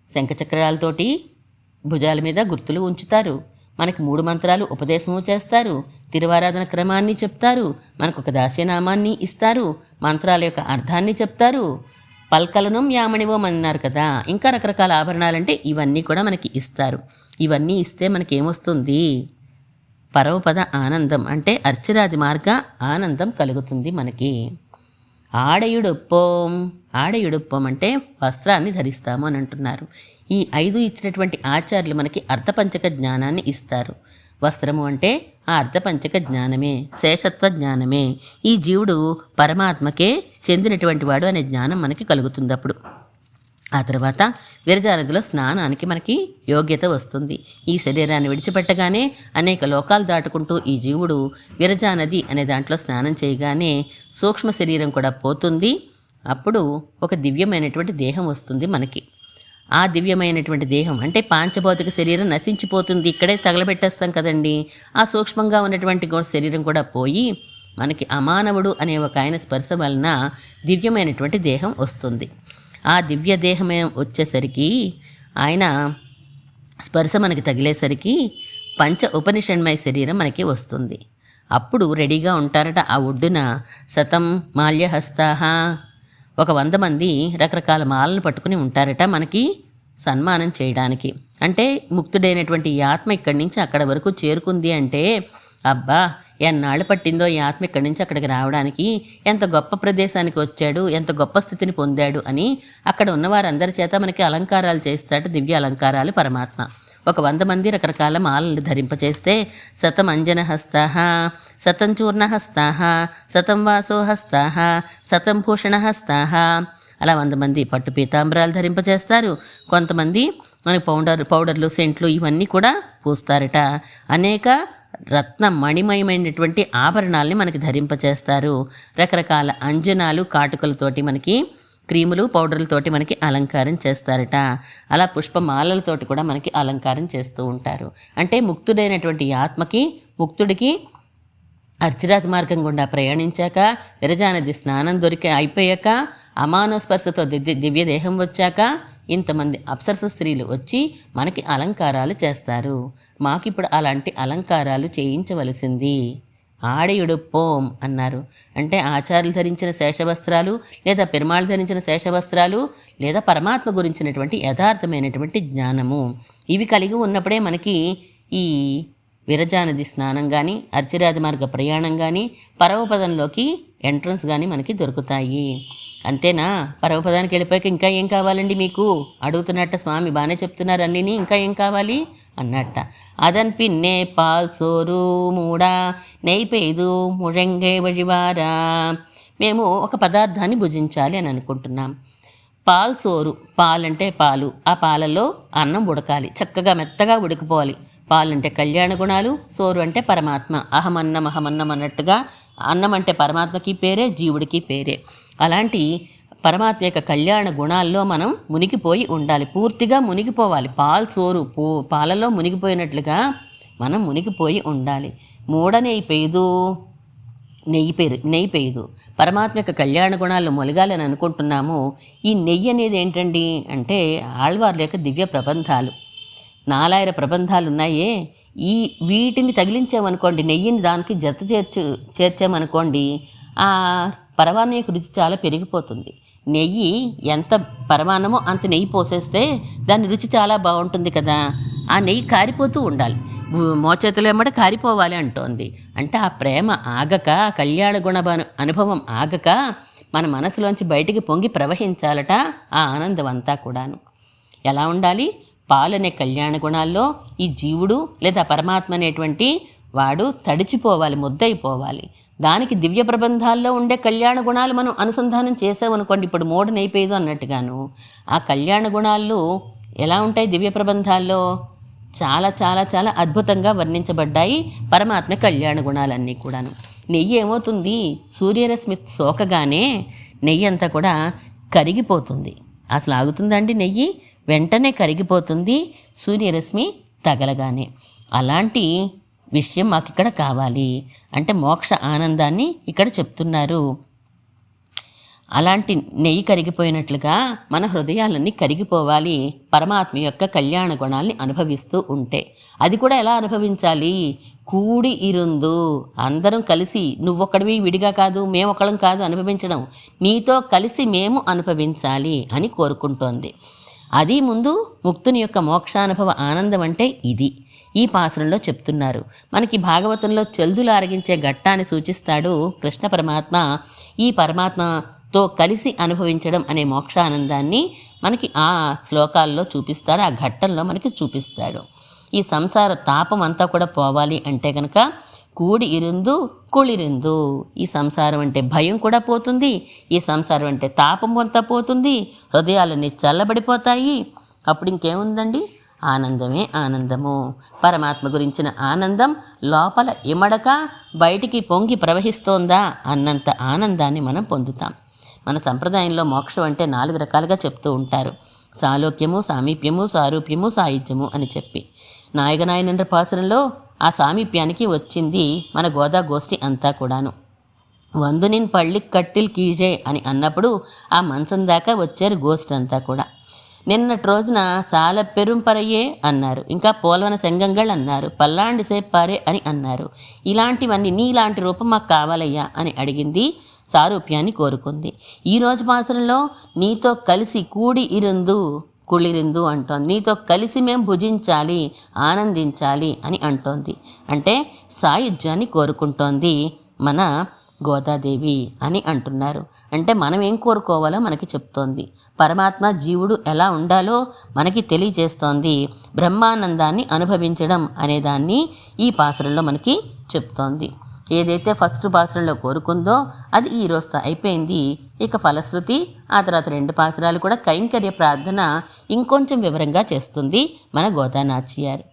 శంఖచక్రాలతోటి భుజాల మీద గుర్తులు ఉంచుతారు, మనకి 3 మంత్రాలు ఉపదేశము చేస్తారు, తిరువారాధన క్రమాన్ని చెప్తారు, మనకు ఒక దాస్యనామాన్ని ఇస్తారు, మంత్రాల యొక్క అర్థాన్ని చెప్తారు, పల్కలనం యామణివం అన్నారు కదా. ఇంకా రకరకాల ఆభరణాలంటే ఇవన్నీ కూడా మనకి ఇస్తారు. ఇవన్నీ ఇస్తే మనకేమొస్తుంది? పరమపద ఆనందం అంటే అర్చిరాది మార్గ ఆనందం కలుగుతుంది మనకి. ఆడయుడొప్పం అంటే వస్త్రాన్ని ధరిస్తాము అని అంటున్నారు. ఈ 5 ఇచ్చినటువంటి ఆచార్యులు మనకి అర్ధపంచక జ్ఞానాన్ని ఇస్తారు. వస్త్రము అంటే ఆ అర్ధపంచక జ్ఞానమే, శేషత్వ జ్ఞానమే. ఈ జీవుడు పరమాత్మకే చెందినటువంటి వాడు అనే జ్ఞానం మనకి కలుగుతుంది. అప్పుడు ఆ తర్వాత విరజానదిలో స్నానానికి మనకి యోగ్యత వస్తుంది. ఈ శరీరాన్ని విడిచిపెట్టగానే అనేక లోకాలు దాటుకుంటూ ఈ జీవుడు విరజానది అనే దాంట్లో స్నానం చేయగానే సూక్ష్మ శరీరం కూడా పోతుంది. అప్పుడు ఒక దివ్యమైనటువంటి దేహం వస్తుంది మనకి. ఆ దివ్యమైనటువంటి దేహం అంటే పాంచభౌతిక శరీరం నశించిపోతుంది, ఇక్కడే తగలబెట్టేస్తాం కదండి. ఆ సూక్ష్మంగా ఉన్నటువంటి శరీరం కూడా పోయి మనకి అమానవుడు అనే ఒక ఆయన స్పర్శ వలన దివ్యమైనటువంటి దేహం వస్తుంది. ఆ దివ్య దేహమే వచ్చేసరికి ఆయన స్పర్శ మనకి తగిలేసరికి పంచ ఉపనిషణ్మయ శరీరం మనకి వస్తుంది. అప్పుడు రెడీగా ఉంటారట ఆ ఒడ్డున శతం మాల్యహస్తాహ, ఒక 100 మంది రకరకాల మాలను పట్టుకుని ఉంటారట మనకి సన్మానం చేయడానికి. అంటే ముక్తుడైనటువంటి ఈ ఆత్మ ఇక్కడి నుంచి అక్కడ వరకు చేరుకుంది అంటే, అబ్బా ఎన్నాళ్ళు పట్టిందో ఈ ఆత్మ ఇక్కడి నుంచి అక్కడికి రావడానికి, ఎంత గొప్ప ప్రదేశానికి వచ్చాడు, ఎంత గొప్ప స్థితిని పొందాడు అని అక్కడ ఉన్నవారందరి చేత మనకి అలంకారాలు చేస్తాడు, దివ్య అలంకారాలు పరమాత్మ. ఒక 100 మంది రకరకాల మాలలు ధరింపచేస్తే శతం అంజనహస్తాః, శతం చూర్ణహస్తాః, శతం వాసోహస్తాః, శతం భూషణహస్తాః, అలా 100 మంది పట్టు పీతాంబరాలు ధరింపచేస్తారు. కొంతమంది మనకి పౌడర్లు సెంట్లు ఇవన్నీ కూడా పూస్తారట. అనేక రత్న మణిమయమైనటువంటి ఆభరణాలని మనకి ధరింపచేస్తారు. రకరకాల అంజనాలు కాటుకలతోటి మనకి క్రీములు పౌడర్లతోటి మనకి అలంకారం చేస్తారట. అలా పుష్పమాలలతోటి కూడా మనకి అలంకారం చేస్తూ ఉంటారు. అంటే ముక్తుడైనటువంటి ఆత్మకి, ముక్తుడికి అర్చిరాతి మార్గం గుండా ప్రయాణించాక, విరజానది స్నానం అయిపోయాక, అమానస్పర్శతో దివ్య దేహం వచ్చాక ఇంతమంది అప్సరస స్త్రీలు వచ్చి మనకి అలంకారాలు చేస్తారు. మాకిప్పుడు అలాంటి అలంకారాలు చేయించవలసింది. ఆడయుడుప్పోం అన్నారు. అంటే ఆచార్యులు ధరించిన శేషవస్త్రాలు, లేదా పెరుమాళ్ళు ధరించిన శేషవస్త్రాలు, లేదా పరమాత్మ గురించినటువంటి యథార్థమైనటువంటి జ్ఞానము, ఇవి కలిగి ఉన్నప్పుడే మనకి ఈ విరజానది స్నానం కానీ, అర్చిరాది మార్గ ప్రయాణం కానీ, పరమపదంలోకి ఎంట్రన్స్ కానీ మనకి దొరుకుతాయి. అంతేనా? పరమపదానికి వెళ్ళిపోయాక ఇంకా ఏం కావాలండి మీకు అడుగుతున్నట్ట స్వామి. బాగానే చెప్తున్నారు అన్నిని, ఇంకా ఏం కావాలి అన్నట్ట. అదన్ పిన్నే పాల్ సోరు మూడా నెయ్యిపేదు ముഴంగే వజివారా. మేము ఒక పదార్థాన్ని భుజించాలి అని అనుకుంటున్నాం. పాల్ సోరు, పాలంటే పాలు, ఆ పాలలో అన్నం ఉడకాలి, చక్కగా మెత్తగా ఉడికిపోవాలి. పాలంటే కళ్యాణ గుణాలు, సోరు అంటే పరమాత్మ. అహమన్నం అన్నట్టుగా అన్నం అంటే పరమాత్మకి పేరే, జీవుడికి పేరే. అలాంటి పరమాత్మ యొక్క కళ్యాణ గుణాల్లో మనం మునిగిపోయి ఉండాలి, పూర్తిగా మునిగిపోవాలి. పాలు సోరు పాలలో మునిగిపోయినట్లుగా మనం మునిగిపోయి ఉండాలి. మూడనెయ్యిపేదు నెయ్యిపేదు పరమాత్మ యొక్క కళ్యాణ గుణాల్లో మొలగాలని అనుకుంటున్నాము. ఈ నెయ్యి అనేది ఏంటండి అంటే ఆళ్వార్ల యొక్క దివ్య ప్రబంధాలు, 4000 ప్రబంధాలు ఉన్నాయే. వీటిని తగిలించామనుకోండి, నెయ్యిని దానికి జత చేర్చామనుకోండి, ఆ పరమాన్నం యొక్క రుచి చాలా పెరిగిపోతుంది. నెయ్యి ఎంత పరమాన్నమో అంత నెయ్యి పోసేస్తే దాని రుచి చాలా బాగుంటుంది కదా. ఆ నెయ్యి కారిపోతూ ఉండాలి, మోచేతులు వెంబడి కారిపోవాలి అంటోంది. అంటే ఆ ప్రేమ ఆగక, కళ్యాణ గుణ అనుభవం ఆగక మన మనసులోంచి బయటికి పొంగి ప్రవహించాలట ఆ ఆనందం అంతా కూడాను. ఎలా ఉండాలి? పాలనే కళ్యాణ గుణాల్లో ఈ జీవుడు లేదా పరమాత్మ అనేటువంటి వాడు తడిచిపోవాలి, ముద్దయిపోవాలి. దానికి దివ్య ప్రబంధాల్లో ఉండే కళ్యాణ గుణాలు మనం అనుసంధానం చేసామనుకోండి, ఇప్పుడు మోడనైపోయేదు అన్నట్టుగాను ఆ కళ్యాణ గుణాల్లో ఎలా ఉంటాయి దివ్య ప్రబంధాల్లో? చాలా చాలా చాలా అద్భుతంగా వర్ణించబడ్డాయి పరమాత్మ కళ్యాణ గుణాలన్నీ కూడాను. నెయ్యి ఏమవుతుంది, సూర్యరశ్మి సోకగానే నెయ్యి అంతా కూడా కరిగిపోతుంది. అసలు ఆగుతుందండి నెయ్యి? వెంటనే కరిగిపోతుంది సూర్యరశ్మి తగలగానే. అలాంటి విషయం మాకు ఇక్కడ కావాలి అంటే మోక్ష ఆనందాన్ని ఇక్కడ చెప్తున్నారు. అలాంటి నెయ్యి కరిగిపోయినట్లుగా మన హృదయాలన్నీ కరిగిపోవాలి పరమాత్మ యొక్క కళ్యాణ గుణాల్ని అనుభవిస్తూ ఉంటే. అది కూడా ఎలా అనుభవించాలి? కూడి ఇరుందు, అందరం కలిసి, నువ్వొక్కడివి విడిగా కాదు, మేమొక్కడం కాదు అనుభవించడం, నీతో కలిసి మేము అనుభవించాలి అని కోరుకుంటోంది. అది ముందు ముక్తుని యొక్క మోక్షానుభవ ఆనందం అంటే ఇది ఈ పాసురంలో చెప్తున్నారు. మనకి భాగవతంలో చెల్దులు ఆరగించే ఘట్టాన్ని సూచిస్తాడు కృష్ణ పరమాత్మ. ఈ పరమాత్మతో కలిసి అనుభవించడం అనే మోక్షానందాన్ని మనకి ఆ శ్లోకాల్లో చూపిస్తాడు, ఆ ఘట్టంలో మనకి చూపిస్తాడు. ఈ సంసార తాపం అంతా కూడా పోవాలి అంటే కనుక కూడి ఇరుందు కుళిరిందు. ఈ సంసారం అంటే భయం కూడా పోతుంది, ఈ సంసారం అంటే తాపం అంతా పోతుంది, హృదయాలన్నీ చల్లబడిపోతాయి. అప్పుడు ఇంకేముందండి? ఆనందమే ఆనందము. పరమాత్మ గురించిన ఆనందం లోపల ఇమడక బయటికి పొంగి ప్రవహిస్తోందా అన్నంత ఆనందాన్ని మనం పొందుతాం. మన సంప్రదాయంలో మోక్షం అంటే 4 రకాలుగా చెప్తూ ఉంటారు. సాలోక్యము, సామీప్యము, సారూప్యము, సాయుధ్యము అని చెప్పి. నాయకనాయనంద్ర పాసురంలో ఆ సామీప్యానికి వచ్చింది మన గోదా గోష్ఠి అంతా కూడాను. వందునిన్ పళ్ళి కట్టిల్ కీజే అని అన్నప్పుడు ఆ మంచం దాకా వచ్చారు గోష్ఠి అంతా కూడా. నిన్నటి రోజున సాల పెరుంపరయ్యే అన్నారు, ఇంకా పోలవన సెంగంగళ్ అన్నారు, పల్లాండి సేప్పారే అని అన్నారు. ఇలాంటివన్నీ నీలాంటి రూపం మాకు కావాలయ్యా అని అడిగింది, సారూప్యాన్ని కోరుకుంది. ఈరోజు పాసరంలో నీతో కలిసి కూడి ఇరుందు కుళ్ళిరిందు అంటోంది. నీతో కలిసి మేము భుజించాలి, ఆనందించాలి అని అంటోంది. అంటే సాయుధ్యాన్ని కోరుకుంటోంది మన గోదాదేవి అని అంటున్నారు. అంటే మనం ఏం కోరుకోవాలో మనకి చెప్తోంది. పరమాత్మ జీవుడు ఎలా ఉండాలో మనకి తెలియజేస్తోంది. బ్రహ్మానందాన్ని అనుభవించడం అనేదాన్ని ఈ పాసురంలో మనకి చెప్తోంది. ఏదైతే ఫస్ట్ పాసురంలో కోరుకుందో అది ఈ రోజుతో అయిపోయింది. ఇక ఫలశ్రుతి, ఆ తర్వాత 2 పాసురాలు కూడా కైంకర్య ప్రార్థన ఇంకొంచెం వివరంగా చేస్తుంది మన గోదానాచియారు.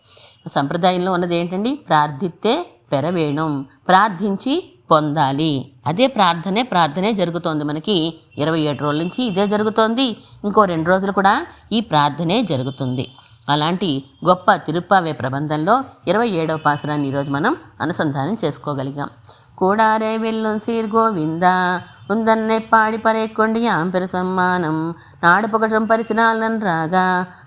సంప్రదాయంలో ఉన్నది ఏంటండి? ప్రార్థిస్తే పెరవేణం, ప్రార్థించి పొందాలి. అదే ప్రార్థనే జరుగుతోంది మనకి 27 రోజుల నుంచి ఇదే జరుగుతోంది. ఇంకో 2 రోజులు కూడా ఈ ప్రార్థనే జరుగుతుంది. అలాంటి గొప్ప తిరుప్పావే ప్రబంధంలో 27వ పాసురాన్ని ఈరోజు మనం అనుసంధానం చేసుకోగలిగాం. కూడారే వెల్లుం సీర్ గోవిందా ఉందన్నే పాడి పరేకొండి ఆంపెరు సమ్మానం నాడుపొగటం పరిసినాల్ నన్రాగా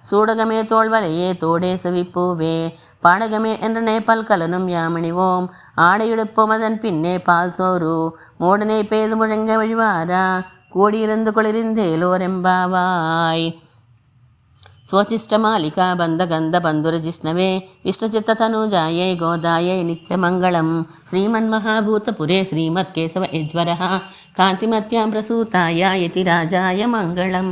சூடகமே தோள்வலையே தோடேசவி பூவே பாடகமே என்றனே பல்கலனும் யாமணிவோம் ஆடையுடுப்போமதன் பின்னே பால் சோறு மூடனே பேது முழங்க வழிவாரா கூடியிருந்து கொளிரிந்தேலோரெம்பாவாய். స్వచిష్టమాలికా బంధగంధ బంధురజిష్ణవే విష్ణుచిత్తతనూజాయై గోదాయై నిత్యమంగళం. శ్రీమన్మహాభూతపురే శ్రీమత్కేశవ యజ్వరః కాంతిమత్యాం ప్రసూతాయ యతిరాజాయ మంగళం.